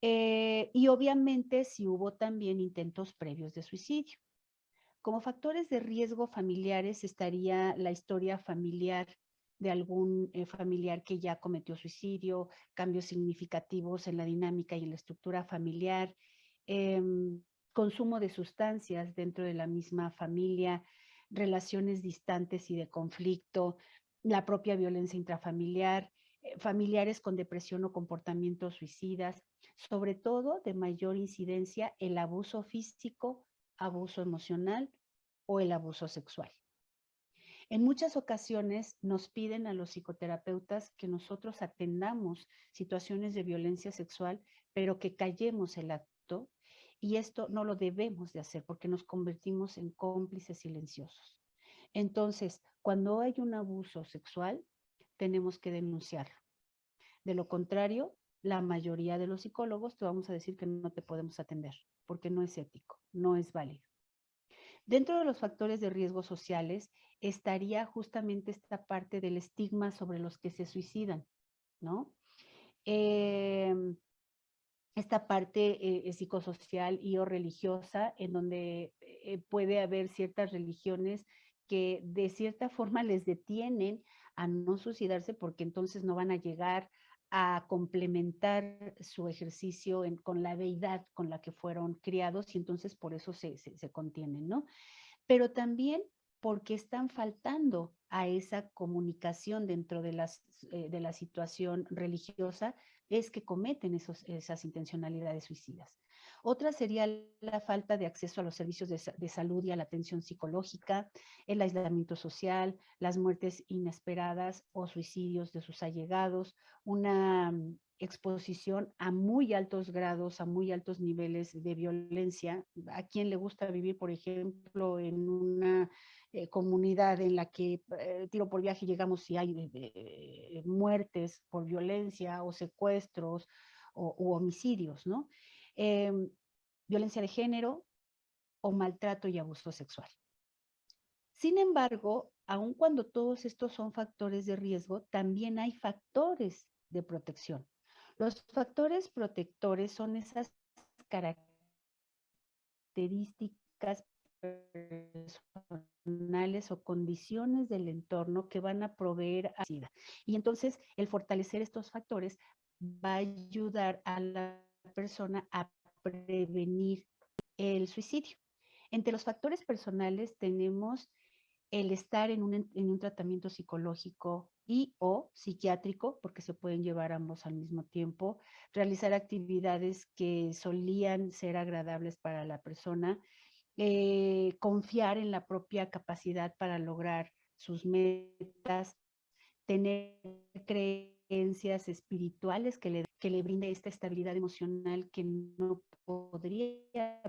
Y obviamente si hubo también intentos previos de suicidio. Como factores de riesgo familiares estaría la historia familiar de algún familiar que ya cometió suicidio, cambios significativos en la dinámica y en la estructura familiar, consumo de sustancias dentro de la misma familia, relaciones distantes y de conflicto, la propia violencia intrafamiliar, familiares con depresión o comportamientos suicidas, sobre todo de mayor incidencia el abuso físico, abuso emocional o el abuso sexual. En muchas ocasiones nos piden a los psicoterapeutas que nosotros atendamos situaciones de violencia sexual, pero que callemos el acto, y esto no lo debemos de hacer porque nos convertimos en cómplices silenciosos. Entonces, cuando hay un abuso sexual, tenemos que denunciarlo. De lo contrario, la mayoría de los psicólogos te vamos a decir que no te podemos atender porque no es ético, no es válido. Dentro de los factores de riesgo sociales estaría justamente esta parte del estigma sobre los que se suicidan, ¿no? Eh, esta parte psicosocial y o religiosa en donde puede haber ciertas religiones que de cierta forma les detienen a no suicidarse porque entonces no van a llegar a complementar su ejercicio con la deidad con la que fueron criados y entonces por eso se contienen, ¿no? Pero también porque están faltando a esa comunicación dentro de la situación religiosa, es que cometen esas intencionalidades suicidas. Otra sería la falta de acceso a los servicios de salud y a la atención psicológica, el aislamiento social, las muertes inesperadas o suicidios de sus allegados, una exposición a muy altos grados, a muy altos niveles de violencia. ¿A quién le gusta vivir, por ejemplo, en una comunidad en la que tiro por viaje llegamos si hay muertes por violencia o secuestros u homicidios, ¿no? Eh, Violencia de género o maltrato y abuso sexual. Sin embargo, aun cuando todos estos son factores de riesgo, también hay factores de protección. Los factores protectores son esas características personales o condiciones del entorno que van a proveer a SIDA. Y entonces el fortalecer estos factores va a ayudar a la persona a prevenir el suicidio. Entre los factores personales tenemos el estar en un tratamiento psicológico y o psiquiátrico, porque se pueden llevar ambos al mismo tiempo, realizar actividades que solían ser agradables para la persona, confiar en la propia capacidad para lograr sus metas, tener creencias espirituales que le brinde esta estabilidad emocional que no podría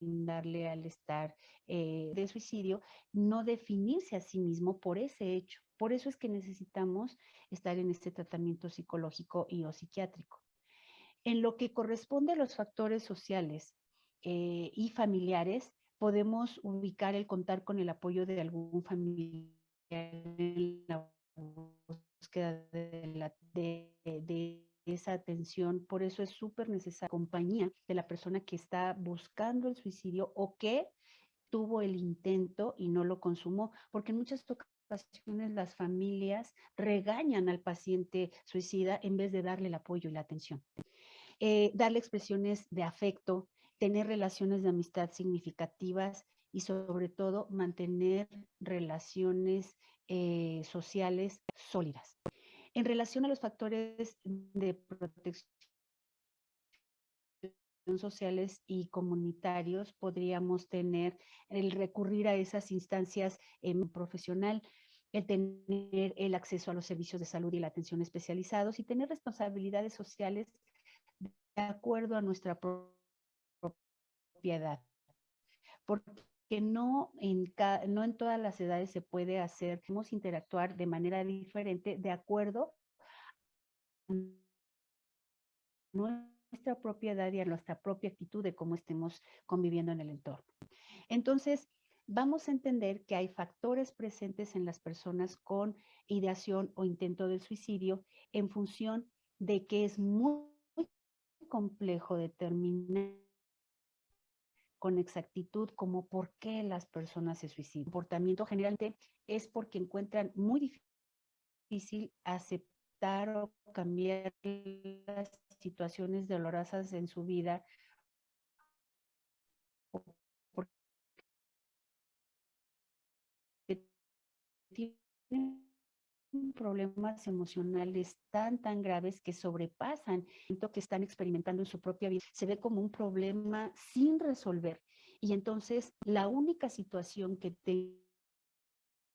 brindarle al estar de suicidio, no definirse a sí mismo por ese hecho. Por eso es que necesitamos estar en este tratamiento psicológico y o psiquiátrico. En lo que corresponde a los factores sociales y familiares, podemos ubicar el contar con el apoyo de algún familiar en la búsqueda de esa atención. Por eso es súper necesaria la compañía de la persona que está buscando el suicidio o que tuvo el intento y no lo consumó, porque en muchas ocasiones las familias regañan al paciente suicida en vez de darle el apoyo y la atención. Darle expresiones de afecto, tener relaciones de amistad significativas y sobre todo mantener relaciones sociales sólidas. En relación a los factores de protección sociales y comunitarios, podríamos tener el recurrir a esas instancias profesional, el tener el acceso a los servicios de salud y la atención especializados y tener responsabilidades sociales de acuerdo a nuestra propiedad. Porque no en todas las edades se puede hacer, podemos interactuar de manera diferente de acuerdo a nuestra propiedad y a nuestra propia actitud de cómo estemos conviviendo en el entorno. Entonces, vamos a entender que hay factores presentes en las personas con ideación o intento del suicidio en función de que es muy complejo determinar con exactitud como por qué las personas se suicidan. El comportamiento generalmente es porque encuentran muy difícil aceptar o cambiar las situaciones dolorosas en su vida problemas emocionales tan graves que sobrepasan lo que están experimentando en su propia vida. Se ve como un problema sin resolver. Y entonces la única situación que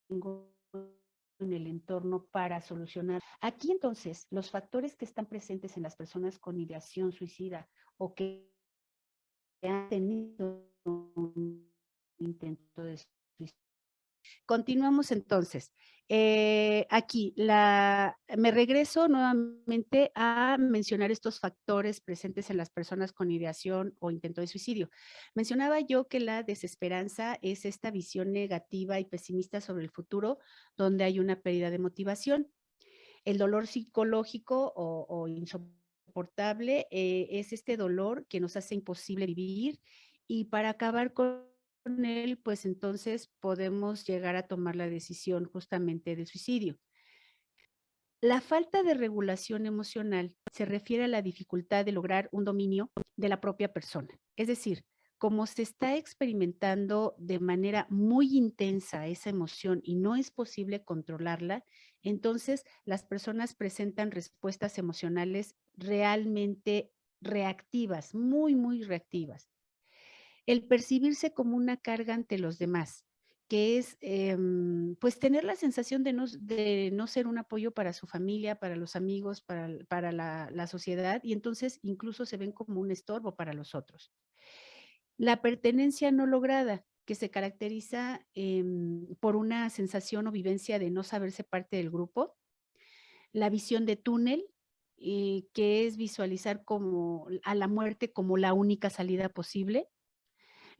tengo en el entorno para solucionar. Aquí entonces los factores que están presentes en las personas con ideación suicida o que han tenido un intento de suicidio. Continuamos entonces. Aquí me regreso nuevamente a mencionar estos factores presentes en las personas con ideación o intento de suicidio. Mencionaba yo que la desesperanza es esta visión negativa y pesimista sobre el futuro, donde hay una pérdida de motivación. El dolor psicológico o insoportable es este dolor que nos hace imposible vivir, y para acabar con él, pues entonces podemos llegar a tomar la decisión justamente del suicidio. La falta de regulación emocional se refiere a la dificultad de lograr un dominio de la propia persona. Es decir, como se está experimentando de manera muy intensa esa emoción y no es posible controlarla, entonces las personas presentan respuestas emocionales realmente reactivas, muy reactivas. El percibirse como una carga ante los demás, que es, pues, tener la sensación de no ser un apoyo para su familia, para los amigos, para la sociedad, y entonces incluso se ven como un estorbo para los otros. La pertenencia no lograda, que se caracteriza, por una sensación o vivencia de no saberse parte del grupo. La visión de túnel, que es visualizar como a la muerte como la única salida posible.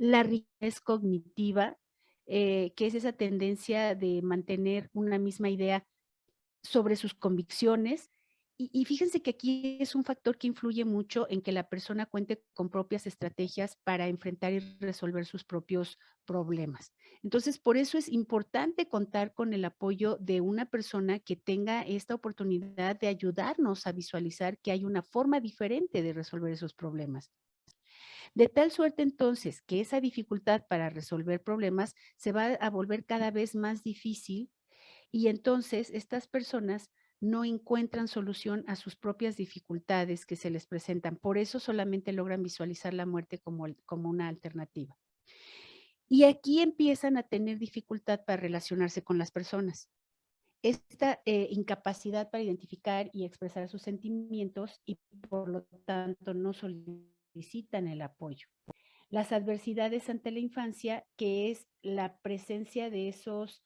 La rigidez cognitiva, que es esa tendencia de mantener una misma idea sobre sus convicciones. Y fíjense que aquí es un factor que influye mucho en que la persona cuente con propias estrategias para enfrentar y resolver sus propios problemas. Entonces, por eso es importante contar con el apoyo de una persona que tenga esta oportunidad de ayudarnos a visualizar que hay una forma diferente de resolver esos problemas. De tal suerte entonces que esa dificultad para resolver problemas se va a volver cada vez más difícil, y entonces estas personas no encuentran solución a sus propias dificultades que se les presentan. Por eso solamente logran visualizar la muerte como una alternativa. Y aquí empiezan a tener dificultad para relacionarse con las personas. Esta incapacidad para identificar y expresar sus sentimientos, y por lo tanto no solicitan el apoyo. Las adversidades ante la infancia, que es la presencia de esos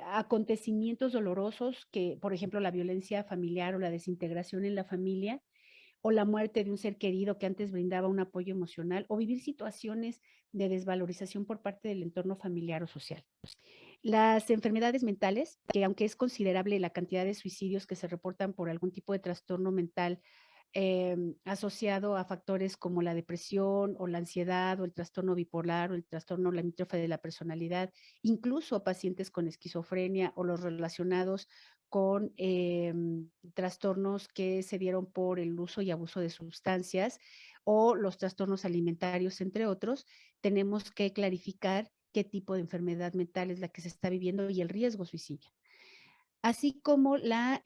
acontecimientos dolorosos, que, por ejemplo, la violencia familiar o la desintegración en la familia, o la muerte de un ser querido que antes brindaba un apoyo emocional, o vivir situaciones de desvalorización por parte del entorno familiar o social. Las enfermedades mentales, que aunque es considerable la cantidad de suicidios que se reportan por algún tipo de trastorno mental, asociado a factores como la depresión o la ansiedad o el trastorno bipolar o el trastorno limítrofe de la personalidad, incluso pacientes con esquizofrenia o los relacionados con trastornos que se dieron por el uso y abuso de sustancias o los trastornos alimentarios, entre otros. Tenemos que clarificar qué tipo de enfermedad mental es la que se está viviendo y el riesgo suicidio. Así como la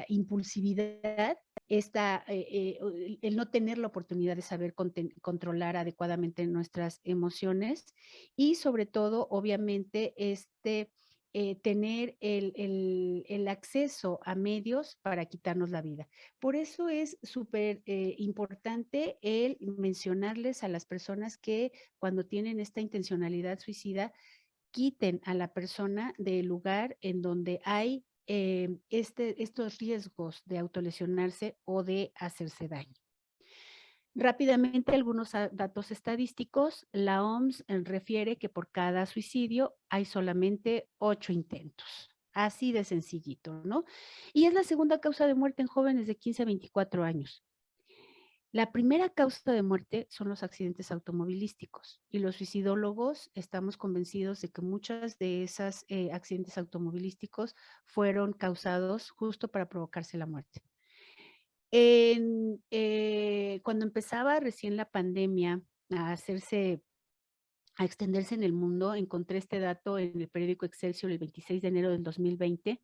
impulsividad, el no tener la oportunidad de saber controlar adecuadamente nuestras emociones, y sobre todo, obviamente, tener el acceso a medios para quitarnos la vida. Por eso es súper importante el mencionarles a las personas que cuando tienen esta intencionalidad suicida, quiten a la persona del lugar en donde hay estos riesgos de autolesionarse o de hacerse daño. Rápidamente, algunos datos estadísticos. La OMS refiere que por cada suicidio hay solamente 8 intentos. Así de sencillito, ¿no? Y es la segunda causa de muerte en jóvenes de 15 a 24 años. La primera causa de muerte son los accidentes automovilísticos, y los suicidólogos estamos convencidos de que muchos de esos accidentes automovilísticos fueron causados justo para provocarse la muerte. Cuando empezaba recién la pandemia a hacerse a extenderse en el mundo. Encontré este dato en el periódico Excelsior el 26 de enero del 2020,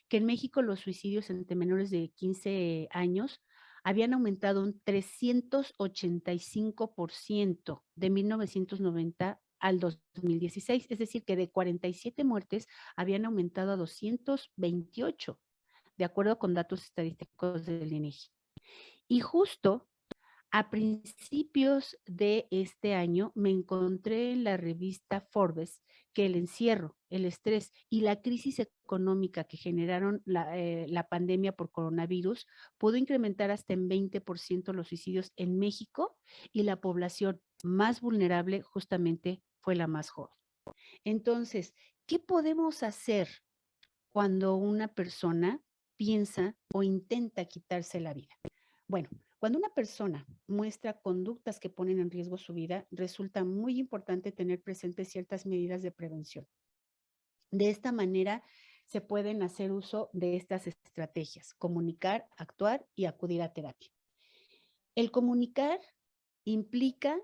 que en México los suicidios entre menores de 15 años habían aumentado un 385% de 1990 al 2016, es decir, que de 47 muertes habían aumentado a 228, de acuerdo con datos estadísticos del INEGI. Y justo a principios de este año me encontré en la revista Forbes que el encierro, el estrés y la crisis económica que generaron la pandemia por coronavirus pudo incrementar hasta en 20% los suicidios en México, y la población más vulnerable justamente fue la más joven. Entonces, ¿qué podemos hacer cuando una persona piensa o intenta quitarse la vida? Bueno, cuando una persona muestra conductas que ponen en riesgo su vida, resulta muy importante tener presentes ciertas medidas de prevención. De esta manera se pueden hacer uso de estas estrategias: comunicar, actuar y acudir a terapia. El comunicar implica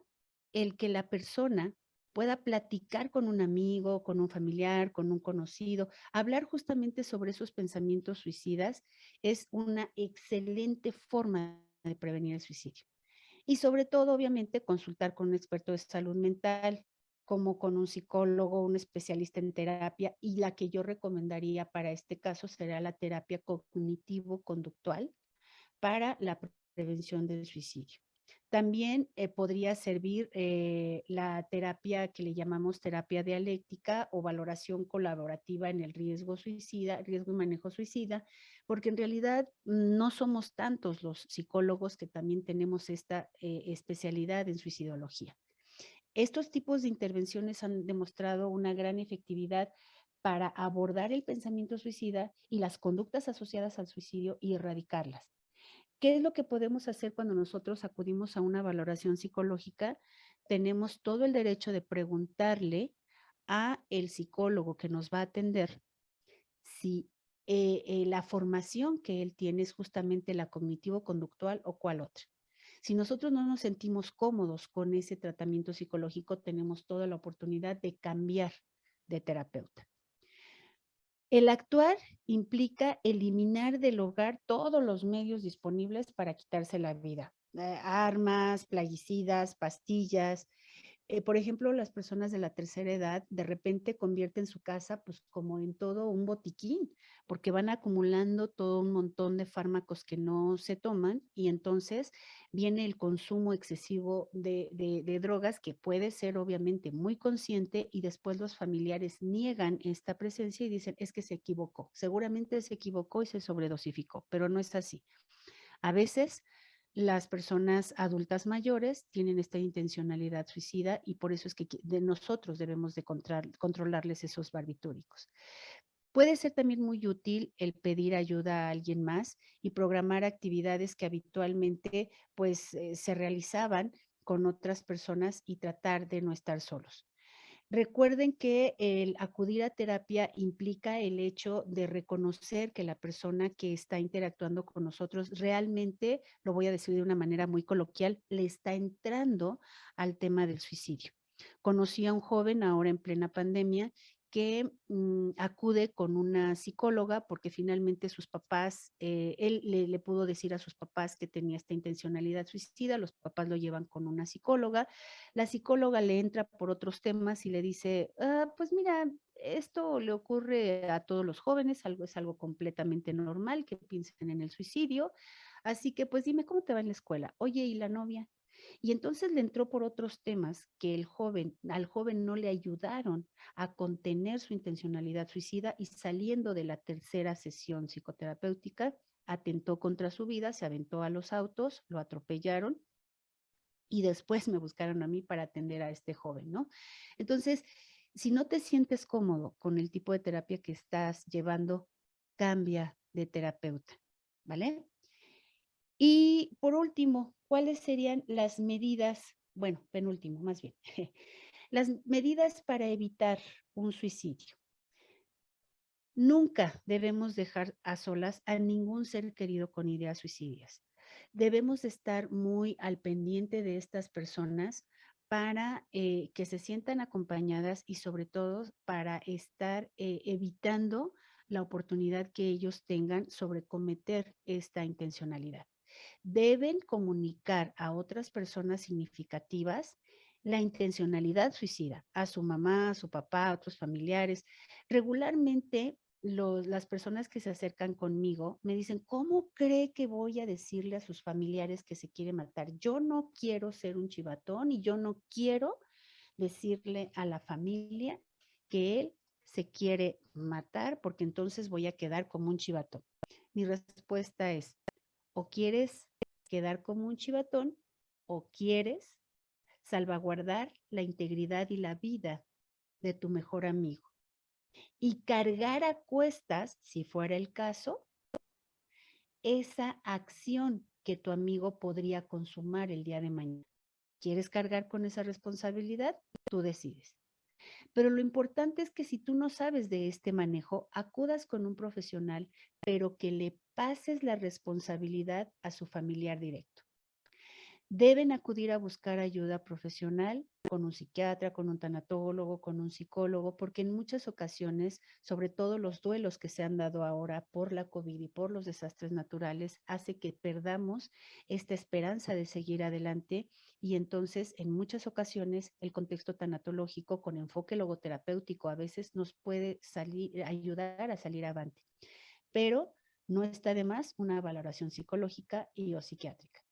el que la persona pueda platicar con un amigo, con un familiar, con un conocido. Hablar justamente sobre esos pensamientos suicidas es una excelente forma de prevenir el suicidio. Y sobre todo, obviamente, consultar con un experto de salud mental, como con un psicólogo, un especialista en terapia, y la que yo recomendaría para este caso será la terapia cognitivo-conductual para la prevención del suicidio. También podría servir la terapia que le llamamos terapia dialéctica o valoración colaborativa en el riesgo suicida, riesgo y manejo suicida, porque en realidad no somos tantos los psicólogos que también tenemos esta especialidad en suicidología. Estos tipos de intervenciones han demostrado una gran efectividad para abordar el pensamiento suicida y las conductas asociadas al suicidio y erradicarlas. ¿Qué es lo que podemos hacer cuando nosotros acudimos a una valoración psicológica? Tenemos todo el derecho de preguntarle a el psicólogo que nos va a atender si la formación que él tiene es justamente la cognitivo-conductual o cuál otra. Si nosotros no nos sentimos cómodos con ese tratamiento psicológico, tenemos toda la oportunidad de cambiar de terapeuta. El actuar implica eliminar del hogar todos los medios disponibles para quitarse la vida. Armas, plaguicidas, pastillas. Por ejemplo, las personas de la tercera edad de repente convierten su casa pues como en todo un botiquín, porque van acumulando todo un montón de fármacos que no se toman, y entonces viene el consumo excesivo de drogas, que puede ser obviamente muy consciente, y después los familiares niegan esta presencia y dicen es que se equivocó, seguramente se equivocó y se sobredosificó, pero no es así. A veces las personas adultas mayores tienen esta intencionalidad suicida, y por eso es que nosotros debemos de controlarles esos barbitúricos. Puede ser también muy útil el pedir ayuda a alguien más y programar actividades que habitualmente pues se realizaban con otras personas, y tratar de no estar solos. Recuerden que el acudir a terapia implica el hecho de reconocer que la persona que está interactuando con nosotros realmente, lo voy a decir de una manera muy coloquial, le está entrando al tema del suicidio. Conocí a un joven ahora en plena pandemia que acude con una psicóloga porque finalmente sus papás, él le pudo decir a sus papás que tenía esta intencionalidad suicida, los papás lo llevan con una psicóloga. La psicóloga le entra por otros temas y le dice, pues mira, esto le ocurre a todos los jóvenes, es algo completamente normal que piensen en el suicidio, así que pues dime cómo te va en la escuela. Oye, ¿y la novia? Y entonces le entró por otros temas que al joven no le ayudaron a contener su intencionalidad suicida, y saliendo de la tercera sesión psicoterapéutica, atentó contra su vida, se aventó a los autos, lo atropellaron, y después me buscaron a mí para atender a este joven, ¿no? Entonces, si no te sientes cómodo con el tipo de terapia que estás llevando, cambia de terapeuta, ¿vale? Y por último, ¿cuáles serían las medidas? Bueno, penúltimo, más bien. Las medidas para evitar un suicidio. Nunca debemos dejar a solas a ningún ser querido con ideas suicidias. Debemos estar muy al pendiente de estas personas para que se sientan acompañadas y sobre todo para estar evitando la oportunidad que ellos tengan sobre cometer esta intencionalidad. Deben comunicar a otras personas significativas la intencionalidad suicida, a su mamá, a su papá, a otros familiares. Regularmente las personas que se acercan conmigo me dicen, ¿cómo cree que voy a decirle a sus familiares que se quiere matar? Yo no quiero ser un chivatón y yo no quiero decirle a la familia que él se quiere matar porque entonces voy a quedar como un chivatón. Mi respuesta es, o quieres quedar como un chivatón o quieres salvaguardar la integridad y la vida de tu mejor amigo y cargar a cuestas, si fuera el caso, esa acción que tu amigo podría consumar el día de mañana. ¿Quieres cargar con esa responsabilidad? Tú decides. Pero lo importante es que si tú no sabes de este manejo, acudas con un profesional, pero que le pases la responsabilidad a su familiar directo. Deben acudir a buscar ayuda profesional con un psiquiatra, con un tanatólogo, con un psicólogo, porque en muchas ocasiones, sobre todo los duelos que se han dado ahora por la COVID y por los desastres naturales, hace que perdamos esta esperanza de seguir adelante y entonces en muchas ocasiones el contexto tanatológico con enfoque logoterapéutico a veces nos puede ayudar a salir avante, pero no está de más una valoración psicológica y o psiquiátrica.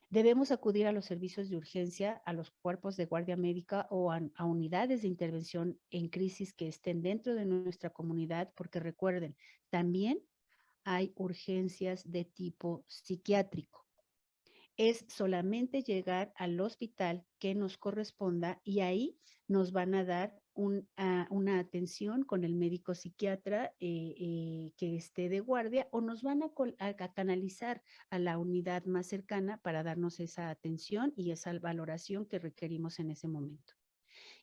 Debemos acudir a los servicios de urgencia, a los cuerpos de guardia médica o a unidades de intervención en crisis que estén dentro de nuestra comunidad, porque recuerden, también hay urgencias de tipo psiquiátrico. Es solamente llegar al hospital que nos corresponda y ahí nos van a dar una atención con el médico psiquiatra que esté de guardia o nos van a canalizar a la unidad más cercana para darnos esa atención y esa valoración que requerimos en ese momento.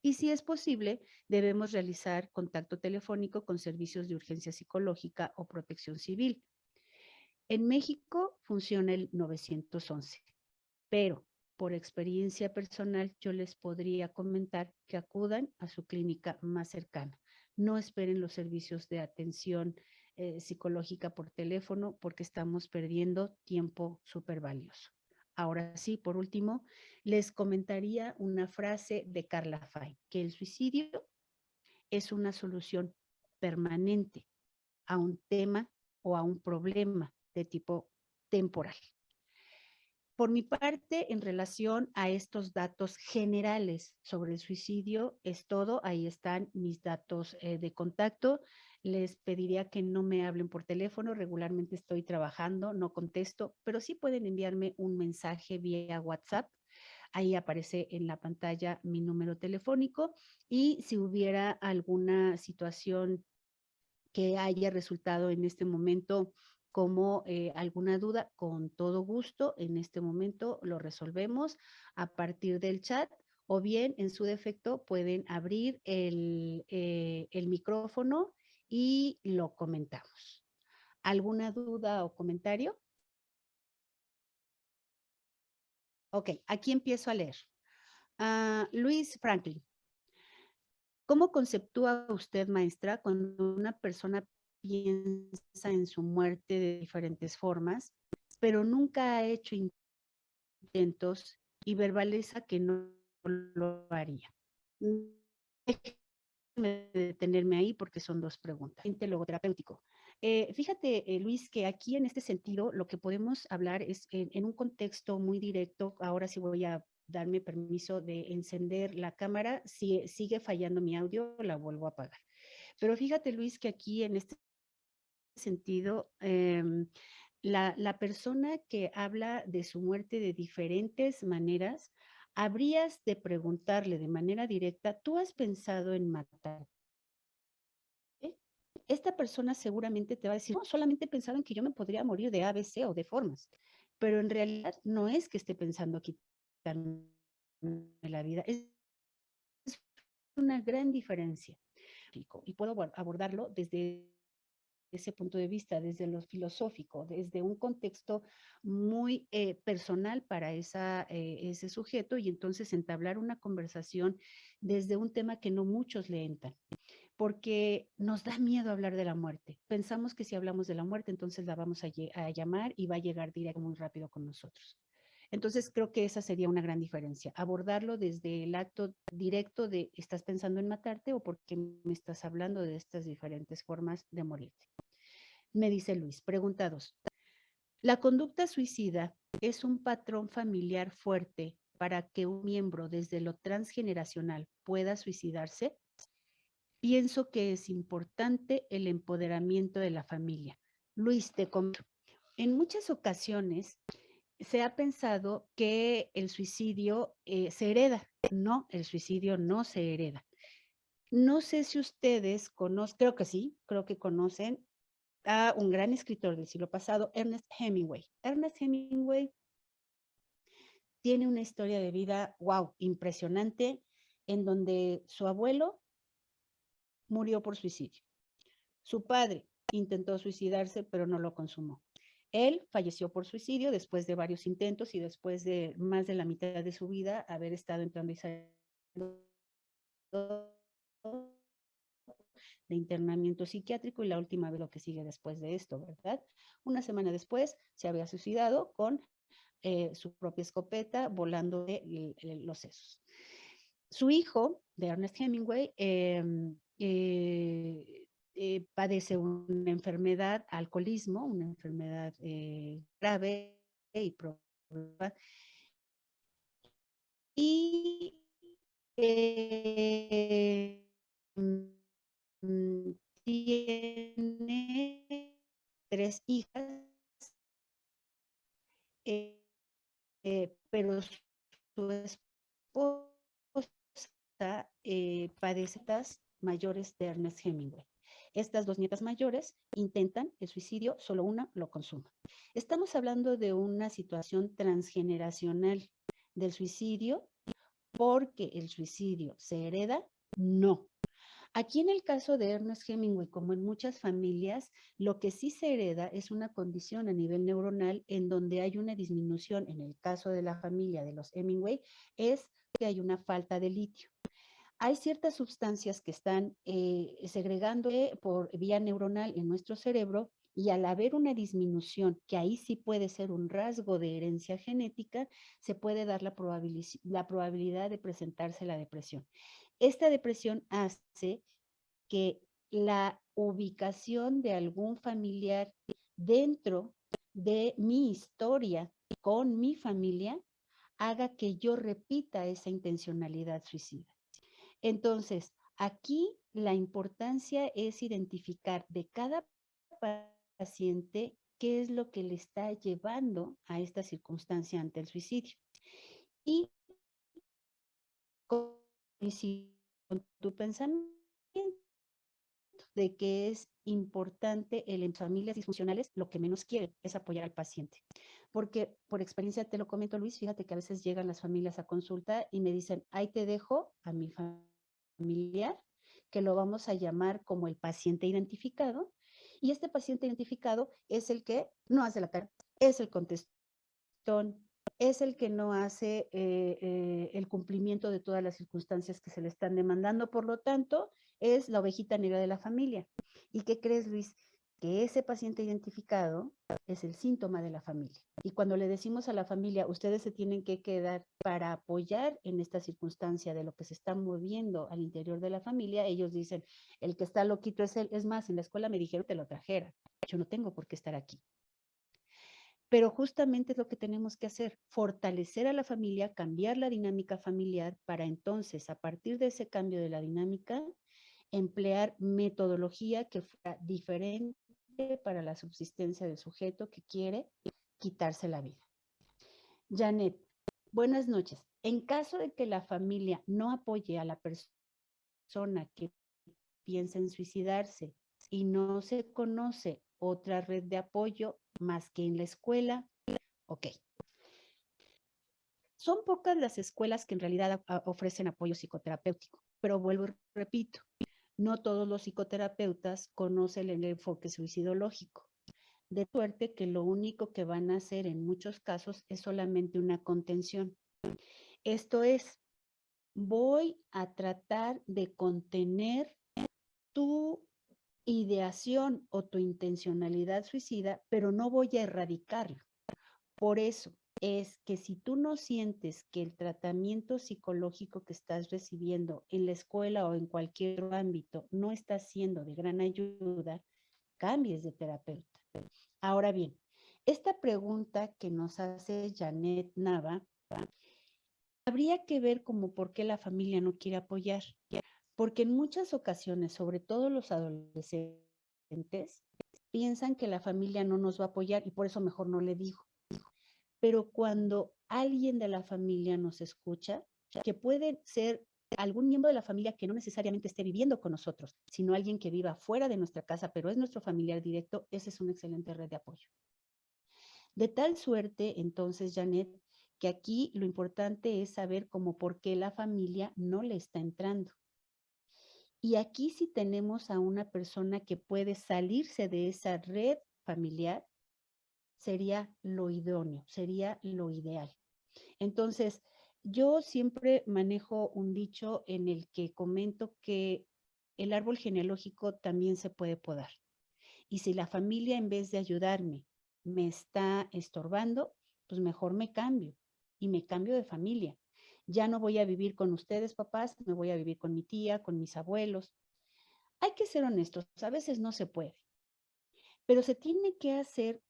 Y si es posible, debemos realizar contacto telefónico con servicios de urgencia psicológica o protección civil. En México funciona el 911, pero por experiencia personal yo les podría comentar que acudan a su clínica más cercana. No esperen los servicios de atención psicológica por teléfono porque estamos perdiendo tiempo súper valioso. Ahora sí, por último, les comentaría una frase de Carla Fay, que el suicidio es una solución permanente a un tema o a un problema de tipo temporal. Por mi parte, en relación a estos datos generales sobre el suicidio, es todo. Ahí están mis datos de contacto. Les pediría que no me hablen por teléfono. Regularmente estoy trabajando, no contesto, pero sí pueden enviarme un mensaje vía WhatsApp. Ahí aparece en la pantalla mi número telefónico y si hubiera alguna situación que haya resultado en este momento como alguna duda, con todo gusto, en este momento lo resolvemos a partir del chat o bien en su defecto pueden abrir el micrófono y lo comentamos. ¿Alguna duda o comentario? Ok, aquí empiezo a leer. Luis Franklin. ¿Cómo conceptúa usted, maestra, cuando una persona piensa en su muerte de diferentes formas, pero nunca ha hecho intentos y verbaliza que no lo haría? Déjeme detenerme ahí porque son dos preguntas. Logoterapéutico. Fíjate, Luis, que aquí en este sentido lo que podemos hablar es en un contexto muy directo. Ahora sí voy a darme permiso de encender la cámara. Si sigue fallando mi audio, la vuelvo a apagar. Pero fíjate, Luis, que aquí en este sentido, la persona que habla de su muerte de diferentes maneras, habrías de preguntarle de manera directa, ¿tú has pensado en matar? Esta persona seguramente te va a decir, no, solamente he pensado en que yo me podría morir de A, B, C o de formas, pero en realidad no es que esté pensando quitarme la vida, es una gran diferencia. Y puedo abordarlo desde ese punto de vista, desde lo filosófico, desde un contexto muy personal para ese sujeto, y entonces entablar una conversación desde un tema que no muchos le entran, porque nos da miedo hablar de la muerte. Pensamos que si hablamos de la muerte, entonces la vamos a llamar y va a llegar directo muy rápido con nosotros. Entonces creo que esa sería una gran diferencia, abordarlo desde el acto directo de ¿estás pensando en matarte o por qué me estás hablando de estas diferentes formas de morirte? Me dice Luis, pregunta 2. ¿La conducta suicida es un patrón familiar fuerte para que un miembro desde lo transgeneracional pueda suicidarse? Pienso que es importante el empoderamiento de la familia. Luis, te comento. En muchas ocasiones se ha pensado que el suicidio se hereda. No, el suicidio no se hereda. No sé si ustedes conocen, creo que sí, creo que conocen a un gran escritor del siglo pasado, Ernest Hemingway. Ernest Hemingway tiene una historia de vida, wow, impresionante, en donde su abuelo murió por suicidio. Su padre intentó suicidarse, pero no lo consumó. Él falleció por suicidio después de varios intentos y después de más de la mitad de su vida haber estado entrando y saliendo de internamiento psiquiátrico, y la última vez lo que sigue después de esto, ¿verdad? Una semana después se había suicidado con su propia escopeta volando de los sesos. Su hijo, de Ernest Hemingway, padece una enfermedad, alcoholismo, una enfermedad grave y probable. Y tiene 3 hijas, pero su esposa padece estas mayores de Ernest Hemingway. Estas 2 nietas mayores intentan el suicidio, solo una lo consuma. Estamos hablando de una situación transgeneracional del suicidio, porque el suicidio se hereda, no. Aquí en el caso de Ernest Hemingway, como en muchas familias, lo que sí se hereda es una condición a nivel neuronal en donde hay una disminución. En el caso de la familia de los Hemingway, es que hay una falta de litio. Hay ciertas sustancias que están segregando por vía neuronal en nuestro cerebro, y al haber una disminución, que ahí sí puede ser un rasgo de herencia genética, se puede dar la probabilidad de presentarse la depresión. Esta depresión hace que la ubicación de algún familiar dentro de mi historia con mi familia haga que yo repita esa intencionalidad suicida. Entonces, aquí la importancia es identificar de cada paciente qué es lo que le está llevando a esta circunstancia ante el suicidio. Y coincido con tu pensamiento de que es importante en familias disfuncionales, lo que menos quieren es apoyar al paciente. Porque por experiencia te lo comento, Luis, fíjate que a veces llegan las familias a consulta y me dicen, ahí te dejo a mi familiar, que lo vamos a llamar como el paciente identificado, y este paciente identificado es el que no hace la tarea, es el contestón, es el que no hace el cumplimiento de todas las circunstancias que se le están demandando. Por lo tanto, es la ovejita negra de la familia. ¿Y qué crees, Luis? Que ese paciente identificado es el síntoma de la familia. Y cuando le decimos a la familia, ustedes se tienen que quedar para apoyar en esta circunstancia de lo que se está moviendo al interior de la familia, ellos dicen, el que está loquito es él. Es más, en la escuela me dijeron que te lo trajera. Yo no tengo por qué estar aquí. Pero justamente es lo que tenemos que hacer, fortalecer a la familia, cambiar la dinámica familiar para entonces, a partir de ese cambio de la dinámica, emplear metodología que fuera diferente para la subsistencia del sujeto que quiere quitarse la vida. Janet, buenas noches. En caso de que la familia no apoye a la persona que piensa en suicidarse y no se conoce otra red de apoyo más que en la escuela, ok. Son pocas las escuelas que en realidad ofrecen apoyo psicoterapéutico, pero vuelvo y repito, no todos los psicoterapeutas conocen el enfoque suicidológico. De suerte que lo único que van a hacer en muchos casos es solamente una contención. Esto es, voy a tratar de contener tu ideación o tu intencionalidad suicida, pero no voy a erradicarlo. Por eso es que si tú no sientes que el tratamiento psicológico que estás recibiendo en la escuela o en cualquier otro ámbito no está siendo de gran ayuda, cambies de terapeuta. Ahora bien, esta pregunta que nos hace Janet Nava, habría que ver como por qué la familia no quiere apoyar. Porque en muchas ocasiones, sobre todo los adolescentes, piensan que la familia no nos va a apoyar y por eso mejor no le digo. Pero cuando alguien de la familia nos escucha, que puede ser algún miembro de la familia que no necesariamente esté viviendo con nosotros, sino alguien que viva fuera de nuestra casa, pero es nuestro familiar directo, esa es una excelente red de apoyo. De tal suerte, entonces, Janet, que aquí lo importante es saber cómo por qué la familia no le está entrando. Y aquí sí tenemos a una persona que puede salirse de esa red familiar, sería lo idóneo, sería lo ideal. Entonces, yo siempre manejo un dicho en el que comento que el árbol genealógico también se puede podar. Y si la familia en vez de ayudarme me está estorbando, pues mejor me cambio y me cambio de familia. Ya no voy a vivir con ustedes, papás, me voy a vivir con mi tía, con mis abuelos. Hay que ser honestos, a veces no se puede, pero se tiene que hacer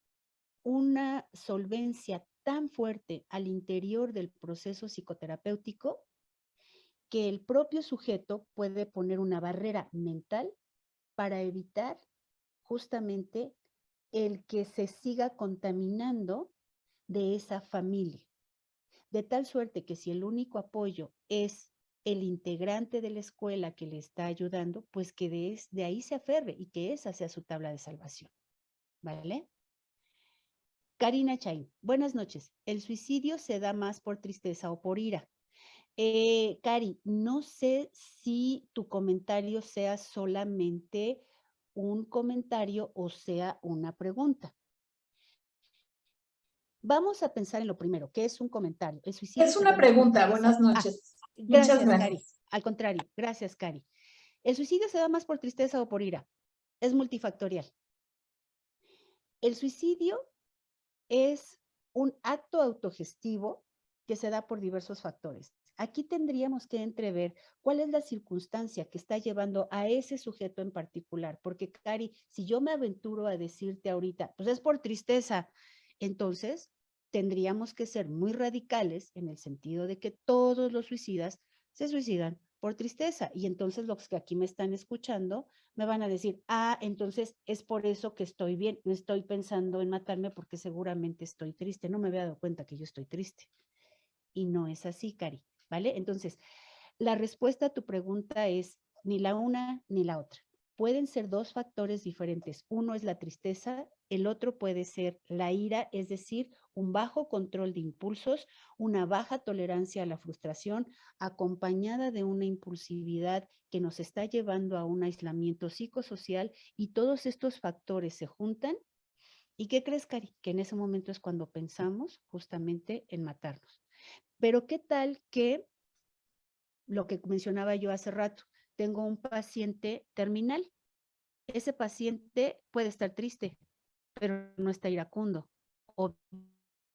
una solvencia tan fuerte al interior del proceso psicoterapéutico que el propio sujeto puede poner una barrera mental para evitar justamente el que se siga contaminando de esa familia. De tal suerte que si el único apoyo es el integrante de la escuela que le está ayudando, pues que de ahí se aferre y que esa sea su tabla de salvación. ¿Vale? Karina Chain, buenas noches. ¿El suicidio se da más por tristeza o por ira? Cari, no sé si tu comentario sea solamente un comentario o sea una pregunta. Vamos a pensar en lo primero, ¿qué es un comentario? El suicidio Es se una da más por pregunta. tristeza. Buenas noches. Muchas Gracias, Cari. gracias. Al contrario, gracias, Cari. ¿El suicidio se da más por tristeza o por ira? Es multifactorial. El suicidio es un acto autogestivo que se da por diversos factores. Aquí tendríamos que entrever cuál es la circunstancia que está llevando a ese sujeto en particular, porque Cari, si yo me aventuro a decirte ahorita, pues es por tristeza, entonces tendríamos que ser muy radicales en el sentido de que todos los suicidas se suicidan por tristeza. Y entonces los que aquí me están escuchando me van a decir, entonces es por eso que estoy bien, no estoy pensando en matarme porque seguramente estoy triste, no me había dado cuenta que yo estoy triste. Y no es así, Cari, ¿vale? Entonces, la respuesta a tu pregunta es ni la una ni la otra. Pueden ser dos factores diferentes. Uno es la tristeza, el otro puede ser la ira, es decir, un bajo control de impulsos, una baja tolerancia a la frustración, acompañada de una impulsividad que nos está llevando a un aislamiento psicosocial, y todos estos factores se juntan. ¿Y qué crees, Cari? Que en ese momento es cuando pensamos justamente en matarnos. Pero ¿qué tal que lo que mencionaba yo hace rato? Tengo un paciente terminal. Ese paciente puede estar triste, pero no está iracundo. O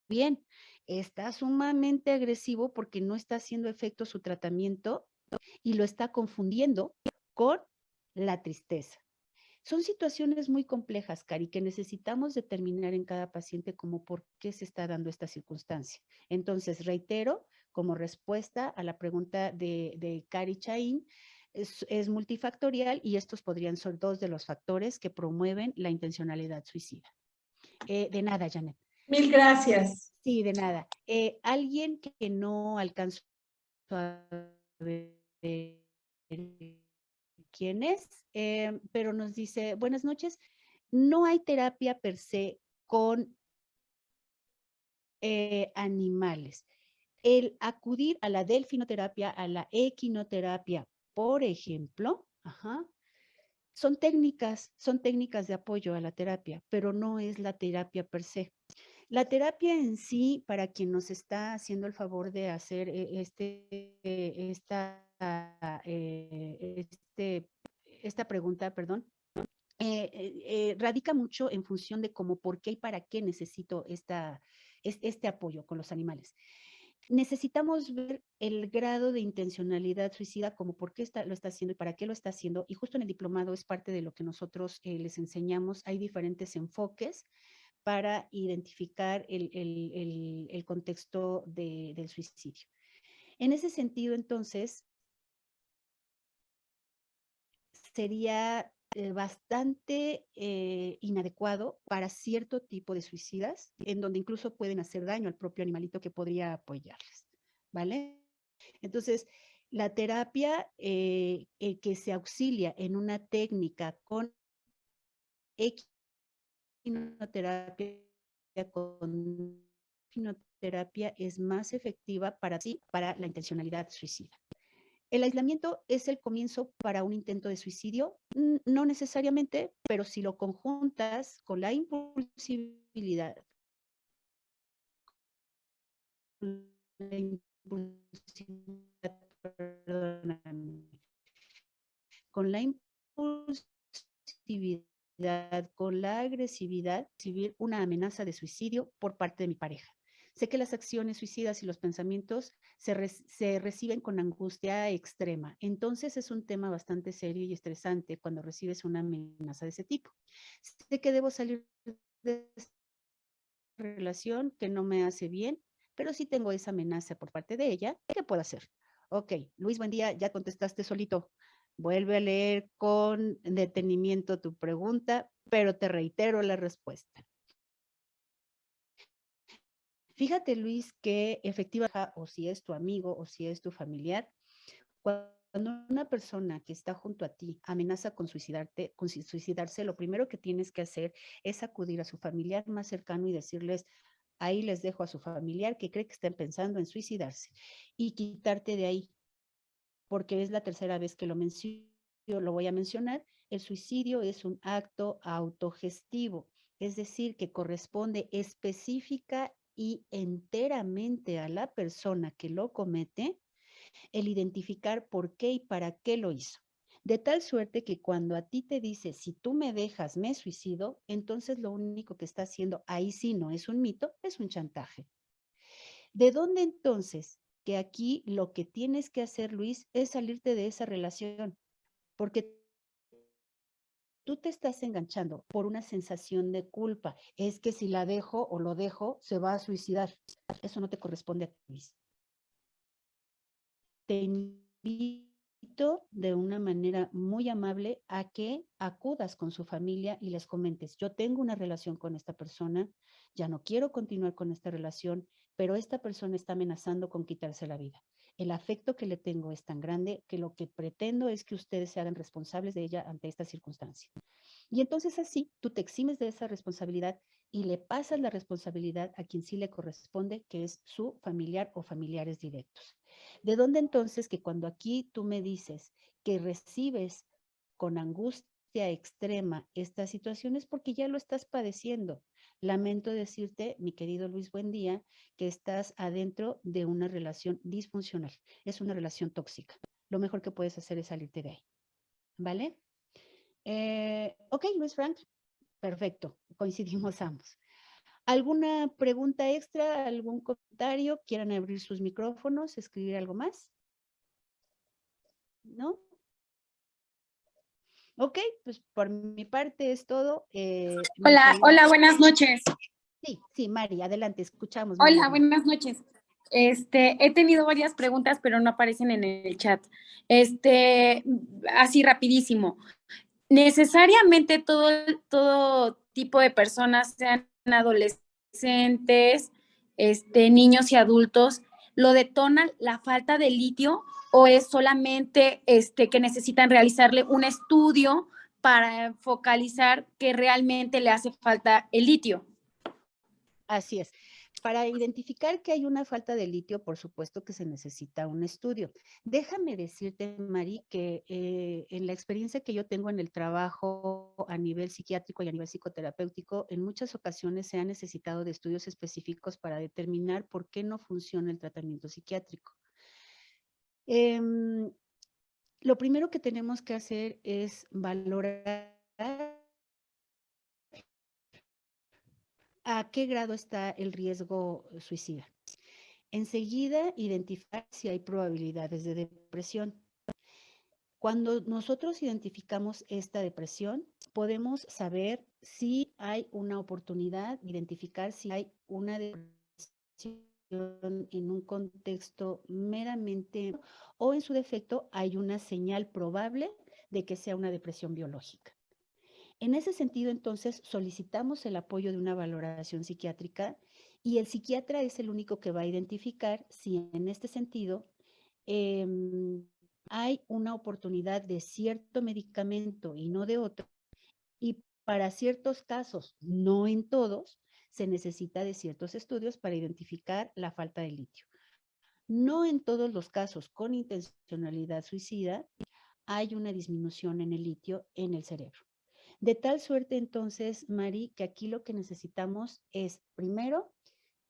bien, está sumamente agresivo porque no está haciendo efecto su tratamiento y lo está confundiendo con la tristeza. Son situaciones muy complejas, Cari, que necesitamos determinar en cada paciente como por qué se está dando esta circunstancia. Entonces, reitero, como respuesta a la pregunta de Cari Chaín, es multifactorial y estos podrían ser dos de los factores que promueven la intencionalidad suicida. De nada, Janet. Mil gracias. Sí, de nada. Alguien que no alcanzó a ver quién es, pero nos dice, buenas noches, no hay terapia per se con animales. El acudir a la delfinoterapia, a la equinoterapia, por ejemplo, son técnicas de apoyo a la terapia, pero no es la terapia per se. La terapia en sí, para quien nos está haciendo el favor de hacer esta pregunta, perdón, radica mucho en función de cómo, por qué y para qué necesito este apoyo con los animales. Necesitamos ver el grado de intencionalidad suicida, como por qué lo está haciendo y para qué lo está haciendo. Y justo en el diplomado es parte de lo que nosotros les enseñamos. Hay diferentes enfoques para identificar el contexto del suicidio. En ese sentido, entonces, sería bastante inadecuado para cierto tipo de suicidas, en donde incluso pueden hacer daño al propio animalito que podría apoyarles, ¿vale? Entonces, la terapia que se auxilia en una técnica con equinoterapia, es más efectiva para la intencionalidad suicida. ¿El aislamiento es el comienzo para un intento de suicidio? No necesariamente, pero si lo conjuntas con la impulsividad, con la impulsividad, con la agresividad, recibir una amenaza de suicidio por parte de mi pareja. Sé que las acciones suicidas y los pensamientos se reciben con angustia extrema. Entonces es un tema bastante serio y estresante cuando recibes una amenaza de ese tipo. Sé que debo salir de esa relación que no me hace bien, pero si tengo esa amenaza por parte de ella, ¿qué puedo hacer? Ok, Luis, buen día, ya contestaste solito. Vuelve a leer con detenimiento tu pregunta, pero te reitero la respuesta. Fíjate, Luis, que efectivamente, o si es tu amigo o si es tu familiar, cuando una persona que está junto a ti amenaza con suicidarse, lo primero que tienes que hacer es acudir a su familiar más cercano y decirles, ahí les dejo a su familiar que cree que estén pensando en suicidarse y quitarte de ahí, porque es la tercera vez que lo voy a mencionar. El suicidio es un acto autogestivo, es decir, que corresponde específica y enteramente a la persona que lo comete el identificar por qué y para qué lo hizo. De tal suerte que cuando a ti te dice, si tú me dejas, me suicido, entonces lo único que está haciendo, ahí sí no es un mito, es un chantaje. ¿De dónde entonces? Que aquí lo que tienes que hacer, Luis, es salirte de esa relación, porque tú te estás enganchando por una sensación de culpa. Es que si la dejo o lo dejo, se va a suicidar. Eso no te corresponde a ti, Luis. Te invito de una manera muy amable a que acudas con su familia y les comentes, yo tengo una relación con esta persona, ya no quiero continuar con esta relación, pero esta persona está amenazando con quitarse la vida. El afecto que le tengo es tan grande que lo que pretendo es que ustedes se hagan responsables de ella ante esta circunstancia. Y entonces así tú te eximes de esa responsabilidad y le pasas la responsabilidad a quien sí le corresponde, que es su familiar o familiares directos. ¿De dónde entonces que cuando aquí tú me dices que recibes con angustia extrema esta situación es porque ya lo estás padeciendo? Lamento decirte, mi querido Luis, buen día, que estás adentro de una relación disfuncional. Es una relación tóxica. Lo mejor que puedes hacer es salirte de ahí. ¿Vale? Ok, Luis Frank. Perfecto. Coincidimos ambos. ¿Alguna pregunta extra? ¿Algún comentario? ¿Quieran abrir sus micrófonos? ¿Escribir algo más? ¿No? Ok, pues por mi parte es todo. Hola, buenas noches. Sí, Mari, adelante, escuchamos. Hola, buenas noches. He tenido varias preguntas, pero no aparecen en el chat. Así rapidísimo. Necesariamente todo tipo de personas, sean adolescentes, niños y adultos, ¿lo detona la falta de litio o es solamente que necesitan realizarle un estudio para focalizar que realmente le hace falta el litio? Así es. Para identificar que hay una falta de litio, por supuesto que se necesita un estudio. Déjame decirte, Mari, que en la experiencia que yo tengo en el trabajo a nivel psiquiátrico y a nivel psicoterapéutico, en muchas ocasiones se ha necesitado de estudios específicos para determinar por qué no funciona el tratamiento psiquiátrico. Lo primero que tenemos que hacer es valorar a qué grado está el riesgo suicida. Enseguida, identificar si hay probabilidades de depresión. Cuando nosotros identificamos esta depresión, podemos saber si hay una oportunidad, identificar si hay una depresión en un contexto meramente o en su defecto hay una señal probable de que sea una depresión biológica. En ese sentido, entonces, solicitamos el apoyo de una valoración psiquiátrica y el psiquiatra es el único que va a identificar si en este sentido hay una oportunidad de cierto medicamento y no de otro. Y para ciertos casos, no en todos, se necesita de ciertos estudios para identificar la falta de litio. No en todos los casos con intencionalidad suicida hay una disminución en el litio en el cerebro. De tal suerte, entonces, Mari, que aquí lo que necesitamos es, primero,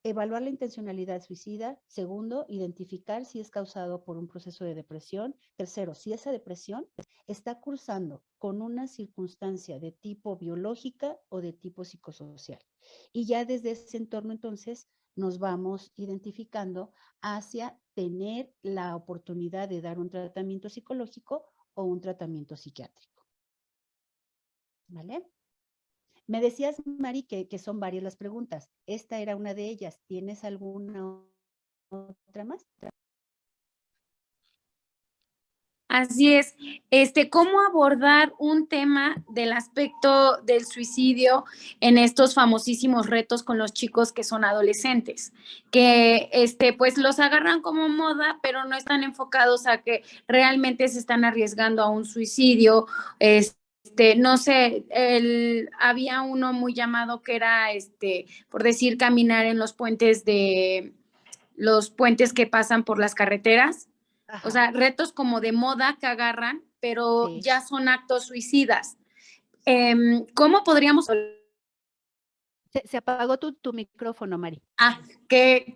evaluar la intencionalidad suicida. Segundo, identificar si es causado por un proceso de depresión. Tercero, si esa depresión está cursando con una circunstancia de tipo biológica o de tipo psicosocial. Y ya desde ese entorno, entonces, nos vamos identificando hacia tener la oportunidad de dar un tratamiento psicológico o un tratamiento psiquiátrico. ¿Vale? Me decías, Mari, que son varias las preguntas. Esta era una de ellas. ¿Tienes alguna otra más? Así es. ¿Cómo abordar un tema del aspecto del suicidio en estos famosísimos retos con los chicos que son adolescentes? Que, pues los agarran como moda, pero no están enfocados a que realmente se están arriesgando a un suicidio. No sé, había uno muy llamado que era, por decir, caminar en los puentes que pasan por las carreteras. Ajá. O sea, retos como de moda que agarran, pero Sí. ya son actos suicidas. ¿Cómo podríamos... Se apagó tu micrófono, Mari.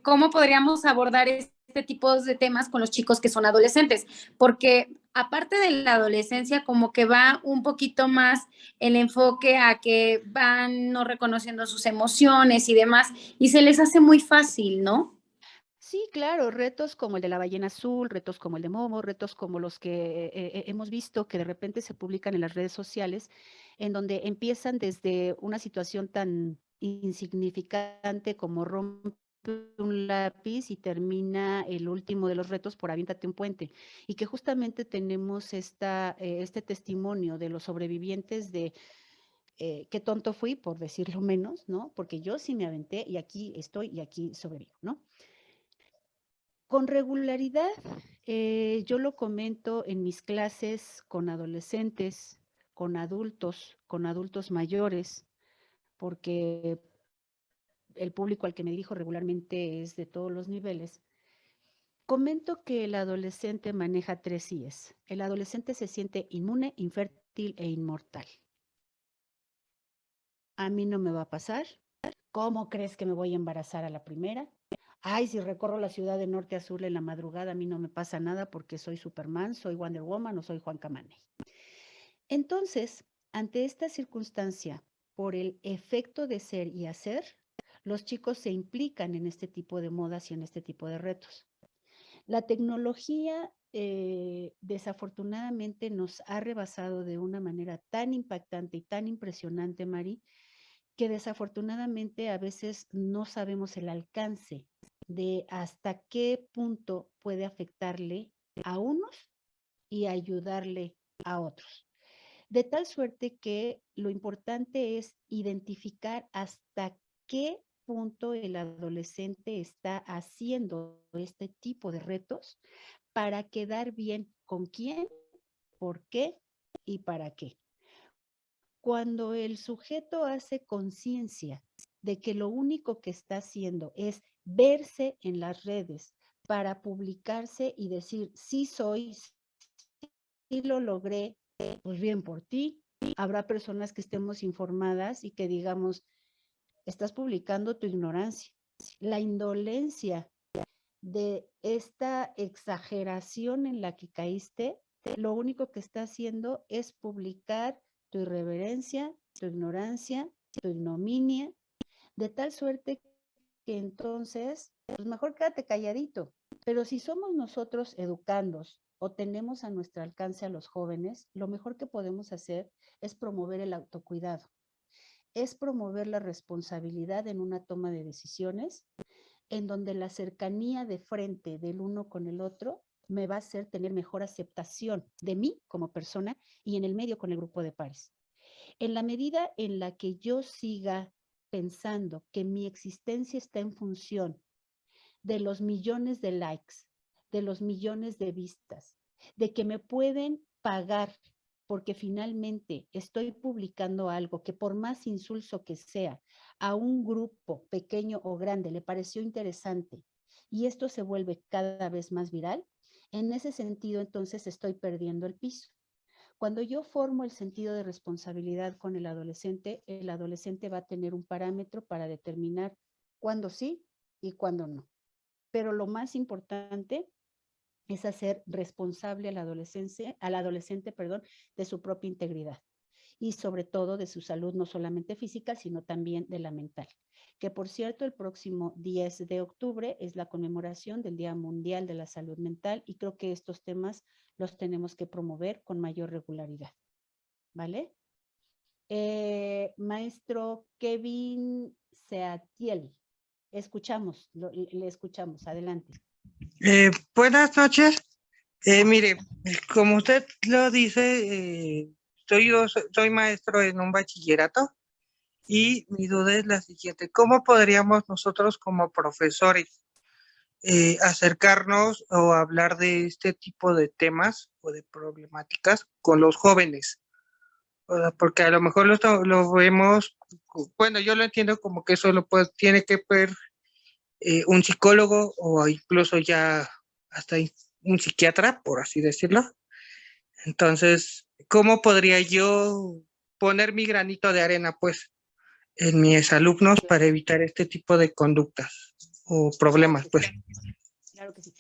¿Cómo podríamos abordar este tipo de temas con los chicos que son adolescentes? Porque aparte de la adolescencia, como que va un poquito más el enfoque a que van no reconociendo sus emociones y demás, y se les hace muy fácil, ¿no? Sí, claro, retos como el de la ballena azul, retos como el de Momo, retos como los que hemos visto que de repente se publican en las redes sociales, en donde empiezan desde una situación tan insignificante como rompe un lápiz y termina el último de los retos por aviéntate un puente. Y que justamente tenemos este testimonio de los sobrevivientes de qué tonto fui, por decirlo menos, ¿no? Porque yo sí me aventé y aquí estoy y aquí sobrevivo, ¿no? Con regularidad, yo lo comento en mis clases con adolescentes, con adultos mayores, porque el público al que me dirijo regularmente es de todos los niveles. Comento que el adolescente maneja 3 I's. El adolescente se siente inmune, infértil e inmortal. A mí no me va a pasar. ¿Cómo crees que me voy a embarazar a la primera? Ay, si recorro la ciudad de norte a sur en la madrugada, a mí no me pasa nada porque soy Superman, soy Wonder Woman o soy Juan Camaney. Entonces, ante esta circunstancia, por el efecto de ser y hacer, los chicos se implican en este tipo de modas y en este tipo de retos. La tecnología, desafortunadamente, nos ha rebasado de una manera tan impactante y tan impresionante, Mari, que desafortunadamente a veces no sabemos el alcance de hasta qué punto puede afectarle a unos y ayudarle a otros. De tal suerte que lo importante es identificar hasta qué punto el adolescente está haciendo este tipo de retos para quedar bien con quién, por qué y para qué. Cuando el sujeto hace conciencia de que lo único que está haciendo es verse en las redes para publicarse y decir, sí soy, sí lo logré, pues bien por ti. Habrá personas que estemos informadas y que digamos, estás publicando tu ignorancia. La indolencia de esta exageración en la que caíste, lo único que está haciendo es publicar tu irreverencia, tu ignorancia, tu ignominia, de tal suerte que entonces, pues mejor quédate calladito. Pero si somos nosotros educandos o tenemos a nuestro alcance a los jóvenes, lo mejor que podemos hacer es promover el autocuidado, es promover la responsabilidad en una toma de decisiones, en donde la cercanía de frente del uno con el otro me va a hacer tener mejor aceptación de mí como persona y en el medio con el grupo de pares. En la medida en la que yo siga pensando que mi existencia está en función de los millones de likes, de los millones de vistas, de que me pueden pagar porque finalmente estoy publicando algo que por más insulso que sea, a un grupo pequeño o grande le pareció interesante y esto se vuelve cada vez más viral, en ese sentido entonces estoy perdiendo el piso. Cuando yo formo el sentido de responsabilidad con el adolescente va a tener un parámetro para determinar cuándo sí y cuándo no. Pero lo más importante es hacer responsable al adolescente, de su propia integridad y sobre todo de su salud, no solamente física, sino también de la mental. Que por cierto, el próximo 10 de octubre es la conmemoración del Día Mundial de la Salud Mental y creo que estos temas los tenemos que promover con mayor regularidad. ¿Vale? Maestro Kevin Seatiel, le escuchamos, adelante. Buenas noches. Mire, como usted lo dice, soy maestro en un bachillerato y mi duda es la siguiente: ¿cómo podríamos nosotros como profesores acercarnos o hablar de este tipo de temas o de problemáticas con los jóvenes? O sea, porque a lo mejor lo vemos, bueno, yo lo entiendo como que eso tiene que ver un psicólogo o incluso ya hasta un psiquiatra, por así decirlo. Entonces, ¿cómo podría yo poner mi granito de arena, pues, en mis alumnos para evitar este tipo de conductas o problemas, pues? Claro que sí.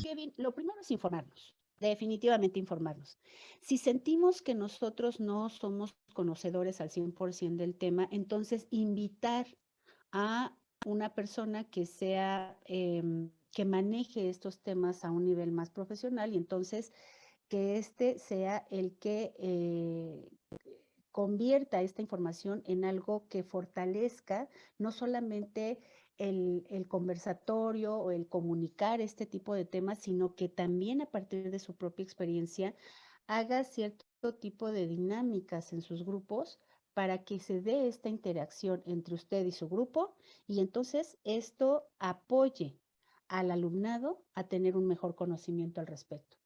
Kevin, lo primero es informarnos, definitivamente informarnos. Si sentimos que nosotros no somos conocedores al 100% del tema, entonces invitar a una persona que sea, que maneje estos temas a un nivel más profesional y entonces que este sea el que convierta esta información en algo que fortalezca no solamente el conversatorio o el comunicar este tipo de temas, sino que también a partir de su propia experiencia haga cierto tipo de dinámicas en sus grupos para que se dé esta interacción entre usted y su grupo y entonces esto apoye al alumnado a tener un mejor conocimiento al respecto.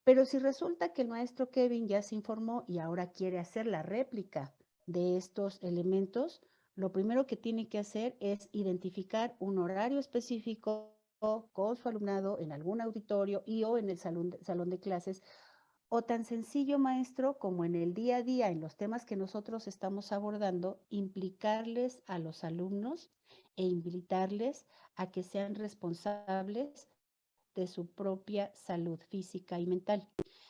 Pero si resulta que el maestro Kevin ya se informó y ahora quiere hacer la réplica de estos elementos, lo primero que tiene que hacer es identificar un horario específico con su alumnado en algún auditorio y o en el salón de clases, o tan sencillo, maestro, como en el día a día, en los temas que nosotros estamos abordando, implicarles a los alumnos e invitarles a que sean responsables de su propia salud física y mental.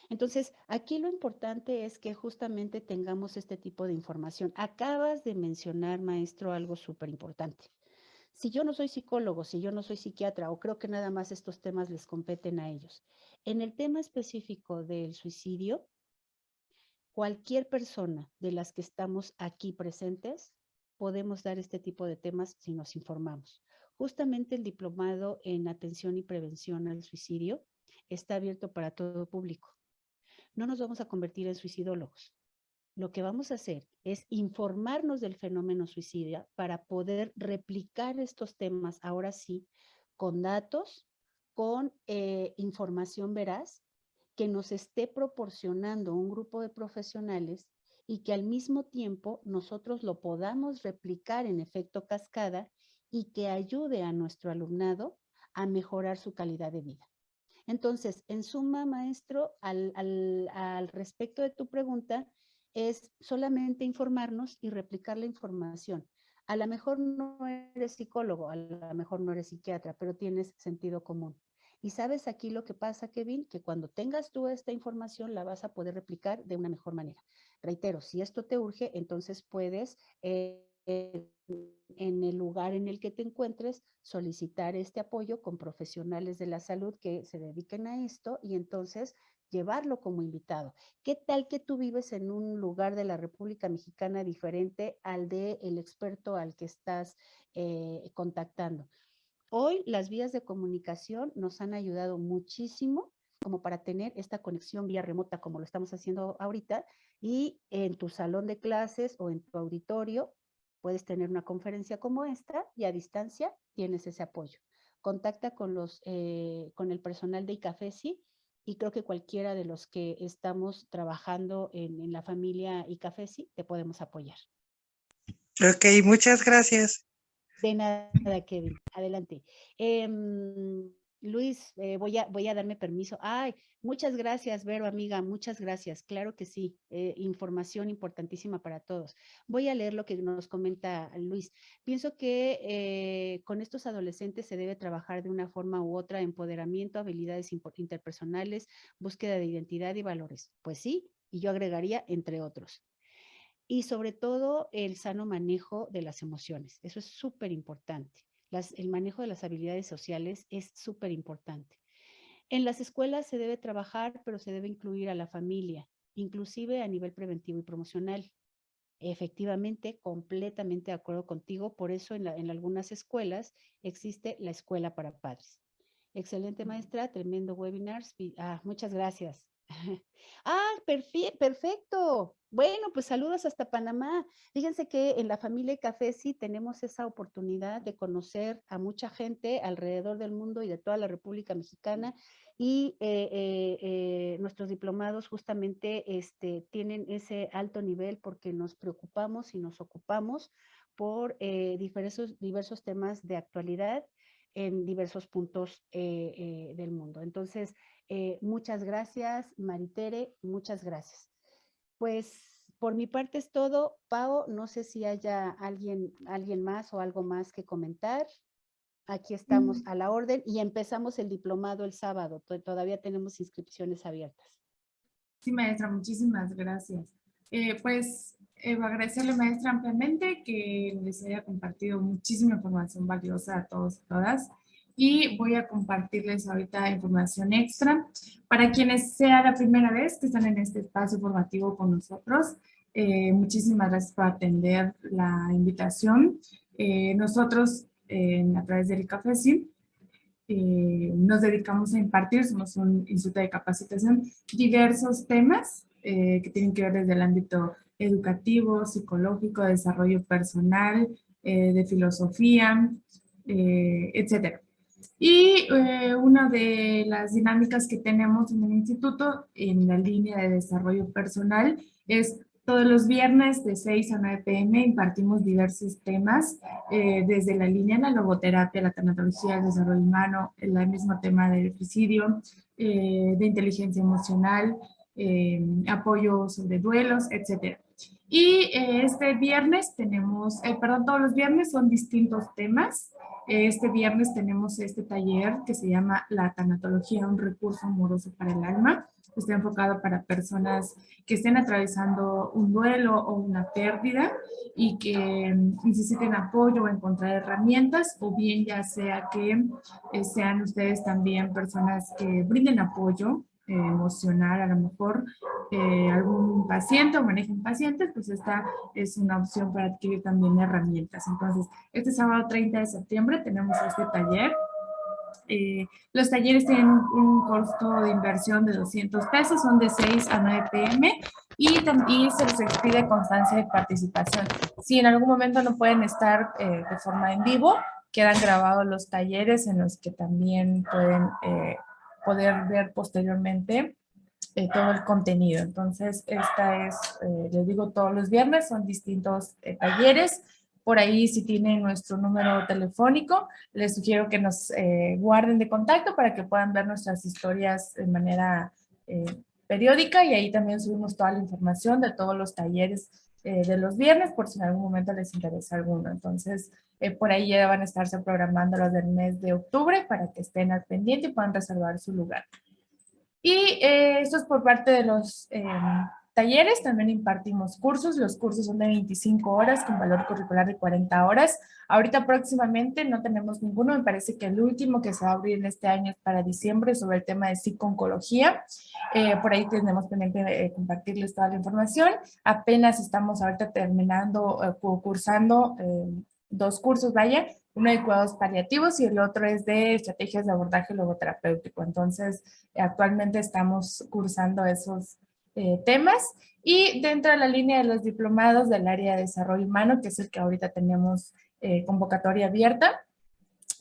Entonces, aquí lo importante es que justamente tengamos este tipo de información. Acabas de mencionar, maestro, algo súper importante. Si yo no soy psicólogo, si yo no soy psiquiatra, o creo que nada más estos temas les competen a ellos. En el tema específico del suicidio, cualquier persona de las que estamos aquí presentes podemos dar este tipo de temas si nos informamos. Justamente el diplomado en atención y prevención al suicidio está abierto para todo público. No nos vamos a convertir en suicidólogos. Lo que vamos a hacer es informarnos del fenómeno suicidio para poder replicar estos temas, ahora sí, con datos, con información veraz, que nos esté proporcionando un grupo de profesionales y que al mismo tiempo nosotros lo podamos replicar en efecto cascada y que ayude a nuestro alumnado a mejorar su calidad de vida. Entonces, en suma, maestro, al respecto de tu pregunta, es solamente informarnos y replicar la información. A lo mejor no eres psicólogo, a lo mejor no eres psiquiatra, pero tienes sentido común. Y sabes aquí lo que pasa, Kevin, que cuando tengas tú esta información la vas a poder replicar de una mejor manera. Reitero, si esto te urge, entonces puedes en el lugar en el que te encuentres, solicitar este apoyo con profesionales de la salud que se dediquen a esto y entonces llevarlo como invitado. ¿Qué tal que tú vives en un lugar de la República Mexicana diferente al del experto al que estás contactando? Hoy las vías de comunicación nos han ayudado muchísimo como para tener esta conexión vía remota como lo estamos haciendo ahorita y en tu salón de clases o en tu auditorio puedes tener una conferencia como esta y a distancia tienes ese apoyo. Contacta con el personal de ICAFESI y creo que cualquiera de los que estamos trabajando en la familia ICAFESI te podemos apoyar. Ok, muchas gracias. De nada, Kevin. Adelante. Luis, voy a darme permiso. Ay, muchas gracias, Vero, amiga, muchas gracias. Claro que sí, información importantísima para todos. Voy a leer lo que nos comenta Luis. Pienso que con estos adolescentes se debe trabajar de una forma u otra, empoderamiento, habilidades interpersonales, búsqueda de identidad y valores. Pues sí, y yo agregaría entre otros. Y sobre todo el sano manejo de las emociones. Eso es súper importante. El manejo de las habilidades sociales es súper importante. En las escuelas se debe trabajar, pero se debe incluir a la familia, inclusive a nivel preventivo y promocional. Efectivamente, completamente de acuerdo contigo. Por eso en algunas escuelas existe la escuela para padres. Excelente, maestra, tremendo webinar. Muchas gracias. Perfecto. Bueno, pues saludos hasta Panamá. Fíjense que en la familia Café sí tenemos esa oportunidad de conocer a mucha gente alrededor del mundo y de toda la República Mexicana y nuestros diplomados justamente tienen ese alto nivel porque nos preocupamos y nos ocupamos por diversos temas de actualidad en diversos puntos del mundo. Entonces, muchas gracias, Maritere, muchas gracias. Pues por mi parte es todo. Pao, no sé si haya alguien más o algo más que comentar. Aquí estamos a la orden y empezamos el diplomado el sábado. Todavía tenemos inscripciones abiertas. Sí, maestra, muchísimas gracias. Agradecerle, maestra, ampliamente que les haya compartido muchísima información valiosa a todos y todas. Y voy a compartirles ahorita información extra. Para quienes sea la primera vez que están en este espacio formativo con nosotros, muchísimas gracias por atender la invitación. Nosotros, a través del ICAFESI, nos dedicamos a impartir, somos un instituto de capacitación, diversos temas que tienen que ver desde el ámbito educativo, psicológico, de desarrollo personal, de filosofía, etcétera. Y una de las dinámicas que tenemos en el instituto, en la línea de desarrollo personal, es todos los viernes de 6 a 9 p.m. impartimos diversos temas, desde la línea de la logoterapia, la tanatología, el desarrollo humano, el mismo tema del suicidio, de inteligencia emocional, apoyo sobre duelos, etc. Y este viernes tenemos, todos los viernes son distintos temas. Este viernes tenemos este taller que se llama La tanatología, un recurso amoroso para el alma. Está enfocado para personas que estén atravesando un duelo o una pérdida y que necesiten apoyo o encontrar herramientas, o bien ya sea que sean ustedes también personas que brinden apoyo emocional, a lo mejor algún paciente o manejen pacientes, pues esta es una opción para adquirir también herramientas. Entonces, este sábado 30 de septiembre tenemos este taller. Los talleres tienen un costo de inversión de 200 pesos, son de 6 a 9 p.m. y se les expide constancia de participación. Si en algún momento no pueden estar de forma en vivo, quedan grabados los talleres en los que también pueden poder ver posteriormente todo el contenido. Entonces, esta es, les digo, todos los viernes son distintos talleres. Por ahí, si tienen nuestro número telefónico, les sugiero que nos guarden de contacto para que puedan ver nuestras historias de manera periódica, y ahí también subimos toda la información de todos los talleres de los viernes, por si en algún momento les interesa alguno. Entonces, por ahí ya van a estarse programando los del mes de octubre para que estén al pendiente y puedan reservar su lugar. Y esto es por parte de los talleres. También impartimos cursos. Los cursos son de 25 horas con valor curricular de 40 horas. Ahorita próximamente no tenemos ninguno. Me parece que el último que se va a abrir en este año es para diciembre sobre el tema de psico-oncología. Por ahí tenemos pendiente compartirles toda la información. Apenas estamos ahorita terminando, cursando 2 cursos, vaya. Uno de cuidados paliativos y el otro es de estrategias de abordaje logoterapéutico. Entonces, actualmente estamos cursando esos temas. Y dentro de la línea de los diplomados del área de desarrollo humano, que es el que ahorita tenemos convocatoria abierta,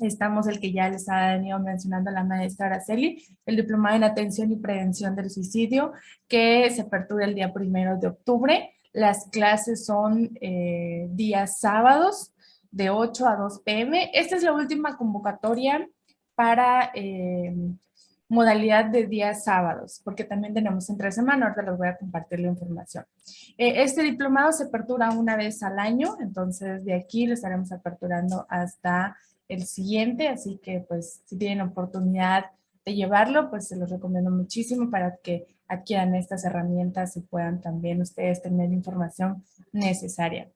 estamos el que ya les ha venido mencionando la maestra Araceli, el diplomado en atención y prevención del suicidio, que se apertura el día 1 de octubre. Las clases son días sábados, de 8 a 2 p.m. Esta es la última convocatoria para modalidad de días sábados, porque también tenemos entre semana. Ahora les voy a compartir la información. Este diplomado se apertura una vez al año, entonces de aquí lo estaremos aperturando hasta el siguiente, así que pues si tienen oportunidad de llevarlo, pues se los recomiendo muchísimo para que adquieran estas herramientas y puedan también ustedes tener información necesaria.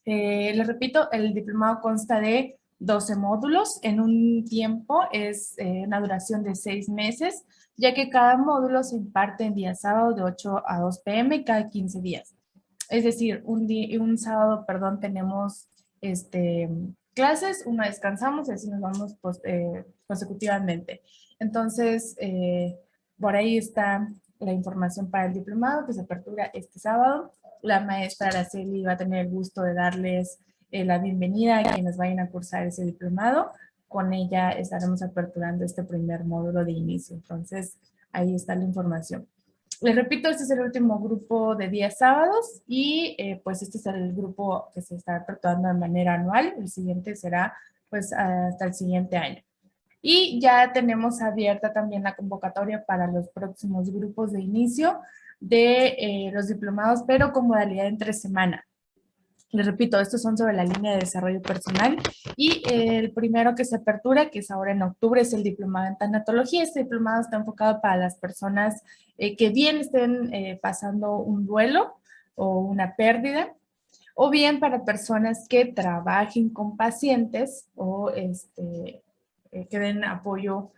Les repito, el diplomado consta de 12 módulos en un tiempo, es una duración de 6 meses, ya que cada módulo se imparte en día sábado de 8 a 2 p.m. cada 15 días. Es decir, un sábado, perdón, tenemos clases, uno descansamos y así nos vamos consecutivamente. Entonces, por ahí está la información para el diplomado que se apertura este sábado. La maestra Araceli va a tener el gusto de darles la bienvenida a quienes vayan a cursar ese diplomado. Con ella estaremos aperturando este primer módulo de inicio. Entonces, ahí está la información. Les repito, este es el último grupo de días sábados y pues este es el grupo que se está aperturando de manera anual. El siguiente será pues hasta el siguiente año. Y ya tenemos abierta también la convocatoria para los próximos grupos de inicio de los diplomados, pero con modalidad entre semana. Les repito, estos son sobre la línea de desarrollo personal y el primero que se apertura, que es ahora en octubre, es el diplomado en tanatología. Este diplomado está enfocado para las personas que bien estén pasando un duelo o una pérdida, o bien para personas que trabajen con pacientes o que den apoyo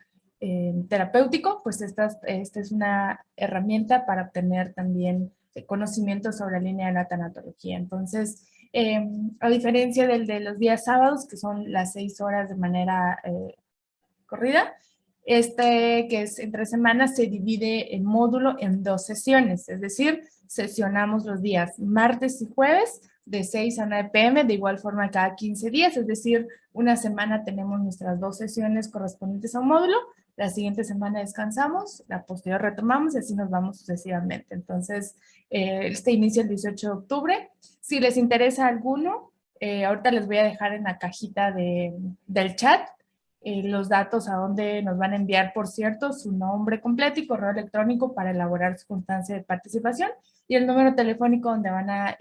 terapéutico. Pues esta es una herramienta para obtener también conocimiento sobre la línea de la tanatología. Entonces, a diferencia del de los días sábados, que son las 6 horas de manera corrida, que es entre semanas se divide el módulo en 2 sesiones, es decir, sesionamos los días martes y jueves de 6 a 9 p.m. de igual forma cada 15 días, es decir, una semana tenemos nuestras 2 sesiones correspondientes a un módulo, la siguiente semana descansamos, la posterior retomamos y así nos vamos sucesivamente. Entonces, este inicia el 18 de octubre. Si les interesa alguno, ahorita les voy a dejar en la cajita del chat los datos a donde nos van a enviar, por cierto, su nombre completo y correo electrónico para elaborar su constancia de participación y el número telefónico donde van a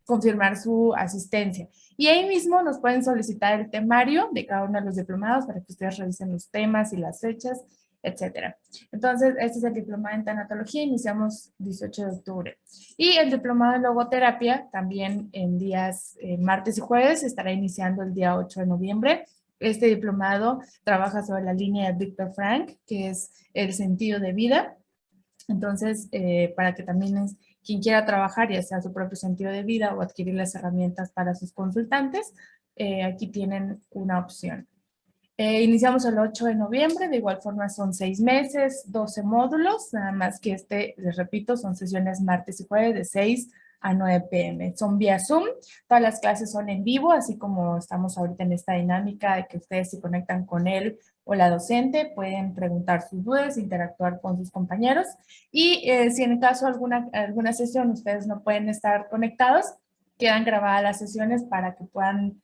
confirmar su asistencia. Y ahí mismo nos pueden solicitar el temario de cada uno de los diplomados para que ustedes revisen los temas y las fechas, etcétera. Entonces, este es el diplomado en tanatología, iniciamos 18 de octubre. Y el diplomado en logoterapia, también en días martes y jueves, estará iniciando el día 8 de noviembre. Este diplomado trabaja sobre la línea de Viktor Frank, que es el sentido de vida. Entonces, para que también quien quiera trabajar, ya sea su propio sentido de vida o adquirir las herramientas para sus consultantes, aquí tienen una opción. Iniciamos el 8 de noviembre, de igual forma son 6 meses, 12 módulos, nada más que les repito, son sesiones martes y jueves de 6 a 9 p.m. Son vía Zoom, todas las clases son en vivo, así como estamos ahorita en esta dinámica de que ustedes se conectan con él o la docente, pueden preguntar sus dudas, interactuar con sus compañeros y si en caso alguna sesión ustedes no pueden estar conectados, quedan grabadas las sesiones para que puedan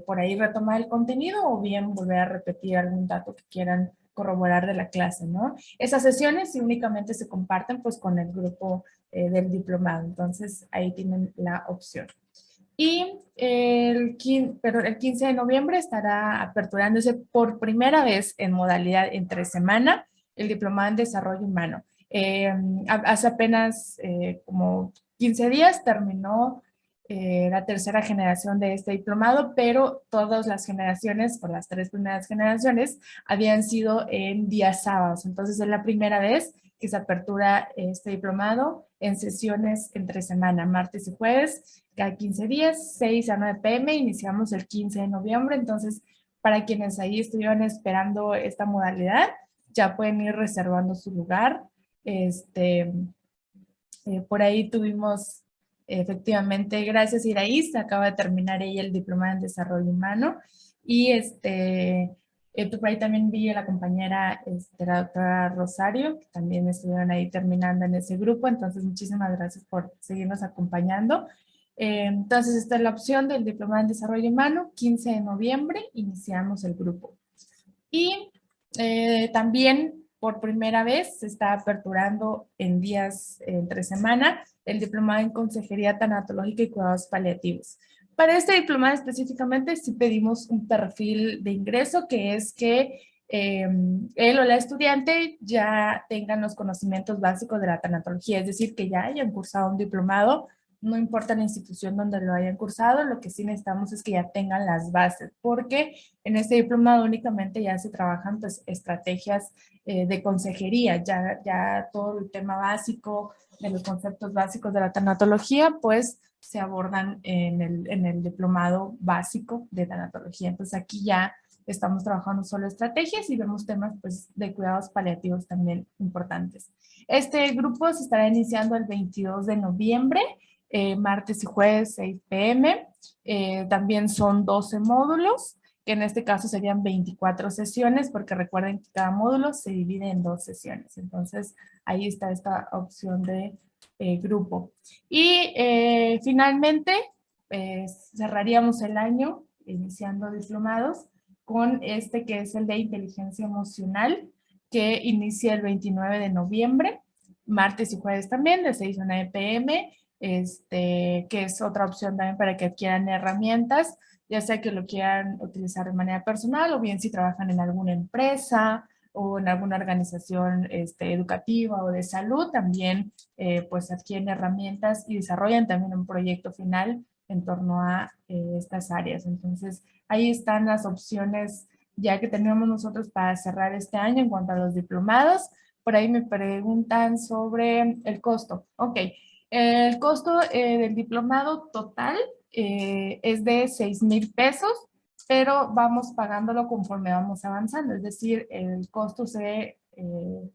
por ahí retomar el contenido o bien volver a repetir algún dato que quieran corroborar de la clase, ¿no? Esas sesiones sí únicamente se comparten pues con el grupo del diplomado, entonces ahí tienen la opción. Y el 15 de noviembre estará aperturándose por primera vez en modalidad entre semana el Diplomado en Desarrollo Humano. Hace apenas como 15 días terminó la tercera generación de este diplomado, pero todas las generaciones, por las 3 primeras generaciones, habían sido en días sábados. Entonces es la primera vez que se apertura este diplomado en sesiones entre semana, martes y jueves, cada 15 días, 6 a 9 p.m. Iniciamos el 15 de noviembre, entonces para quienes ahí estuvieron esperando esta modalidad, ya pueden ir reservando su lugar. Por ahí tuvimos, efectivamente, gracias Iraís, acaba de terminar ella el diplomado en desarrollo humano y por ahí también vi a la compañera, la doctora Rosario, que también estuvieron ahí terminando en ese grupo, entonces muchísimas gracias por seguirnos acompañando. Entonces esta es la opción del diplomado en desarrollo humano, 15 de noviembre iniciamos el grupo. Y también por primera vez se está aperturando en días entre semana el diplomado en consejería tanatológica y cuidados paliativos. Para este diplomado específicamente sí pedimos un perfil de ingreso que es que él o la estudiante ya tengan los conocimientos básicos de la tanatología, es decir, que ya hayan cursado un diplomado, no importa la institución donde lo hayan cursado, lo que sí necesitamos es que ya tengan las bases, porque en este diplomado únicamente ya se trabajan pues, estrategias de consejería, ya todo el tema básico de los conceptos básicos de la tanatología, pues se abordan en el diplomado básico de tanatología. Entonces aquí ya estamos trabajando solo estrategias y vemos temas pues, de cuidados paliativos también importantes. Este grupo se estará iniciando el 22 de noviembre, martes y jueves 6 p.m. También son 12 módulos, que en este caso serían 24 sesiones, porque recuerden que cada módulo se divide en 2 sesiones. Entonces, ahí está esta opción de grupo. Y finalmente, cerraríamos el año iniciando diplomados con este que es el de inteligencia emocional, que inicia el 29 de noviembre, martes y jueves también, de 6 a 9 p.m., que es otra opción también para que adquieran herramientas, ya sea que lo quieran utilizar de manera personal o bien si trabajan en alguna empresa o en alguna organización educativa o de salud, también pues adquieren herramientas y desarrollan también un proyecto final en torno a estas áreas. Entonces, ahí están las opciones ya que tenemos nosotros para cerrar este año en cuanto a los diplomados. Por ahí me preguntan sobre el costo. Ok. El costo del diplomado total es de 6,000 pesos, pero vamos pagándolo conforme vamos avanzando. Es decir, el costo se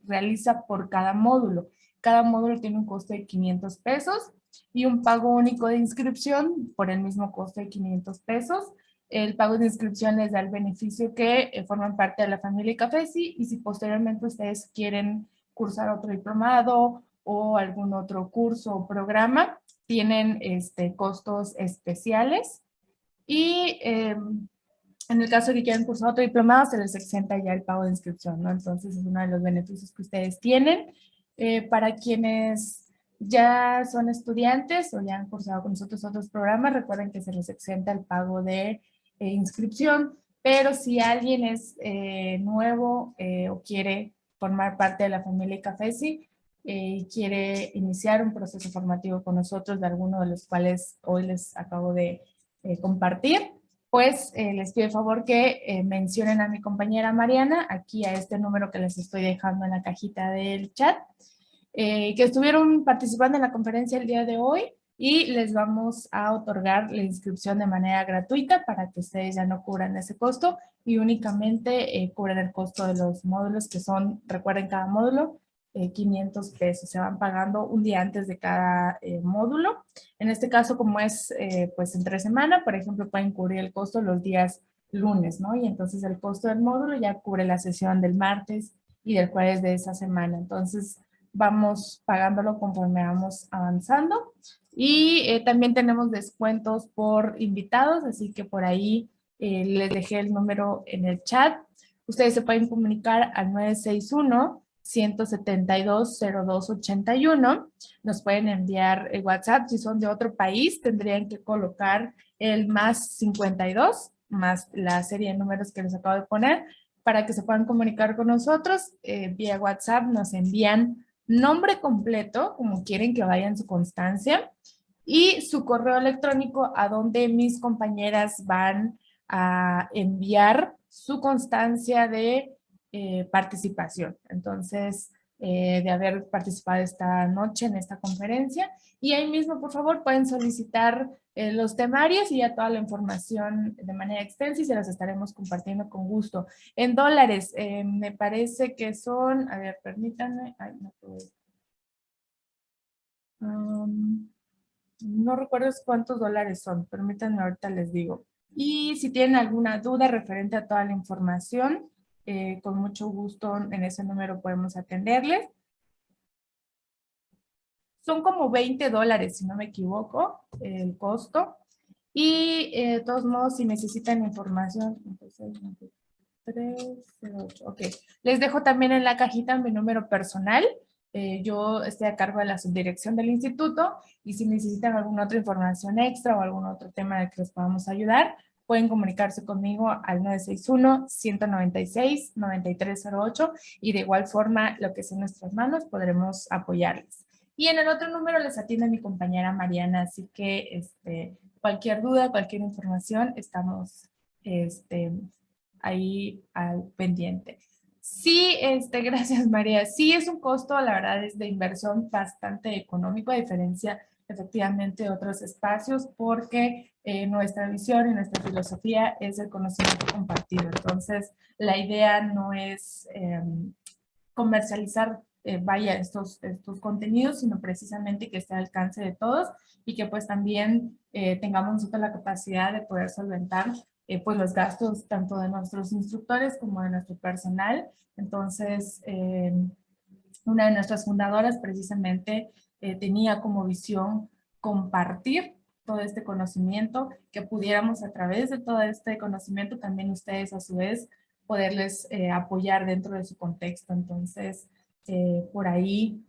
realiza por cada módulo. Cada módulo tiene un costo de 500 pesos y un pago único de inscripción por el mismo costo de 500 pesos. El pago de inscripción les da el beneficio que forman parte de la familia Cafesi y si posteriormente ustedes quieren cursar otro diplomado o algún otro curso o programa, tienen costos especiales y en el caso de que quieran cursar otro diplomado, se les exenta ya el pago de inscripción, ¿no? Entonces es uno de los beneficios que ustedes tienen. Para quienes ya son estudiantes o ya han cursado con nosotros otros programas, recuerden que se les exenta el pago de inscripción, pero si alguien es nuevo o quiere formar parte de la familia Cafesi, y quiere iniciar un proceso formativo con nosotros, de alguno de los cuales hoy les acabo de compartir, pues les pido el favor que mencionen a mi compañera Mariana, aquí a este número que les estoy dejando en la cajita del chat, que estuvieron participando en la conferencia el día de hoy y les vamos a otorgar la inscripción de manera gratuita para que ustedes ya no cubran ese costo y únicamente cubran el costo de los módulos que son, recuerden, cada módulo 500 pesos. Se van pagando un día antes de cada módulo. En este caso, como es pues entre semana, por ejemplo, pueden cubrir el costo los días lunes, ¿no? Y entonces el costo del módulo ya cubre la sesión del martes y del jueves de esa semana. Entonces vamos pagándolo conforme vamos avanzando. Y también tenemos descuentos por invitados, así que por ahí les dejé el número en el chat. Ustedes se pueden comunicar al 961-172-0281. Nos pueden enviar el WhatsApp. Si son de otro país, tendrían que colocar el +52, más la serie de números que les acabo de poner, para que se puedan comunicar con nosotros. Vía WhatsApp nos envían nombre completo, como quieren que vaya en su constancia, y su correo electrónico a donde mis compañeras van a enviar su constancia de participación. Entonces, de haber participado esta noche en esta conferencia. Y ahí mismo, por favor, pueden solicitar los temarios y ya toda la información de manera extensa y se las estaremos compartiendo con gusto. En dólares, me parece que son, a ver, permítanme, ay, no puedo. No recuerdo cuántos dólares son, permítanme, ahorita les digo. Y si tienen alguna duda referente a toda la información, con mucho gusto en ese número podemos atenderles. Son como 20 dólares, si no me equivoco, el costo. Y de todos modos, si necesitan información, 308, ok. Les dejo también en la cajita mi número personal. Yo estoy a cargo de la subdirección del instituto y si necesitan alguna otra información extra o algún otro tema de que les podamos ayudar, pueden comunicarse conmigo al 961-196-9308 y de igual forma, lo que sea en nuestras manos, podremos apoyarles. Y en el otro número les atiende mi compañera Mariana, así que cualquier duda, cualquier información, estamos ahí al pendiente. Sí, gracias María. Sí es un costo, la verdad es de inversión bastante económico, a diferencia efectivamente de otros espacios, porque nuestra visión y nuestra filosofía es el conocimiento compartido. Entonces, la idea no es comercializar vaya estos contenidos, sino precisamente que esté al alcance de todos y que pues también tengamos nosotros la capacidad de poder solventar pues los gastos tanto de nuestros instructores como de nuestro personal. Entonces, una de nuestras fundadoras precisamente tenía como visión compartir todo este conocimiento, que pudiéramos a través de todo este conocimiento también ustedes a su vez poderles apoyar dentro de su contexto. Entonces, por ahí,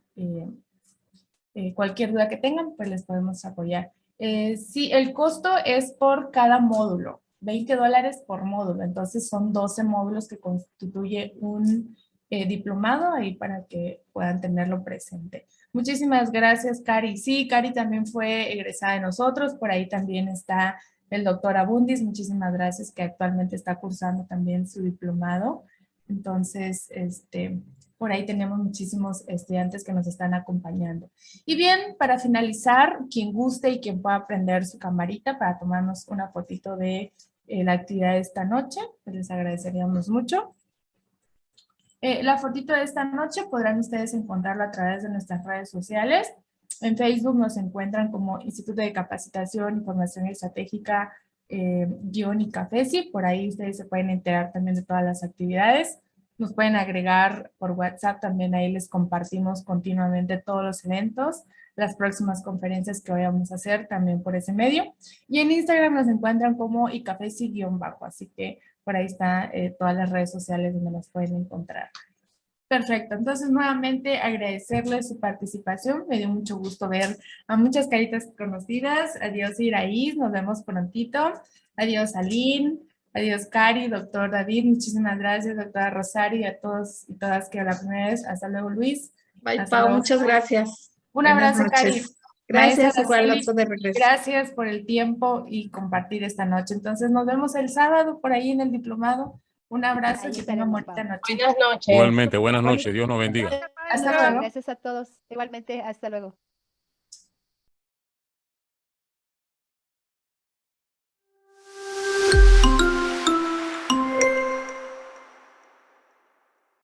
cualquier duda que tengan, pues les podemos apoyar. Sí, el costo es por cada módulo, 20 dólares por módulo. Entonces, son 12 módulos que constituye un diplomado ahí para que puedan tenerlo presente. Muchísimas gracias, Cari. Sí, Cari también fue egresada de nosotros. Por ahí también está el doctor Abundis. Muchísimas gracias, que actualmente está cursando también su diplomado. Entonces, por ahí tenemos muchísimos estudiantes que nos están acompañando. Y bien, para finalizar, quien guste y quien pueda prender su camarita para tomarnos una fotito de la actividad de esta noche, pues les agradeceríamos mucho. La fotito de esta noche podrán ustedes encontrarlo a través de nuestras redes sociales. En Facebook nos encuentran como Instituto de Capacitación, Información Estratégica, Guión y Cafesi. Por ahí ustedes se pueden enterar también de todas las actividades. Nos pueden agregar por WhatsApp, también ahí les compartimos continuamente todos los eventos, las próximas conferencias que vayamos a hacer también por ese medio. Y en Instagram nos encuentran como icafesi_bajo, así que por ahí están todas las redes sociales donde las pueden encontrar. Perfecto, entonces nuevamente agradecerles su participación, me dio mucho gusto ver a muchas caritas conocidas. Adiós Iraís, nos vemos prontito. Adiós Aline, adiós Cari, doctor David, muchísimas gracias, doctora Rosario, y a todos y todas que a la primera vez. Hasta luego Luis. Bye, Pau, muchas gracias. Un abrazo, Cari. Gracias, igual Araceli, otro de regreso. gracias por el tiempo y compartir esta noche. Entonces nos vemos el sábado por ahí en el diplomado. Un abrazo y que tengan bonita noche. Buenas noches. Igualmente, buenas noches. Dios nos bendiga. Hasta luego. Gracias a todos. Igualmente, hasta luego.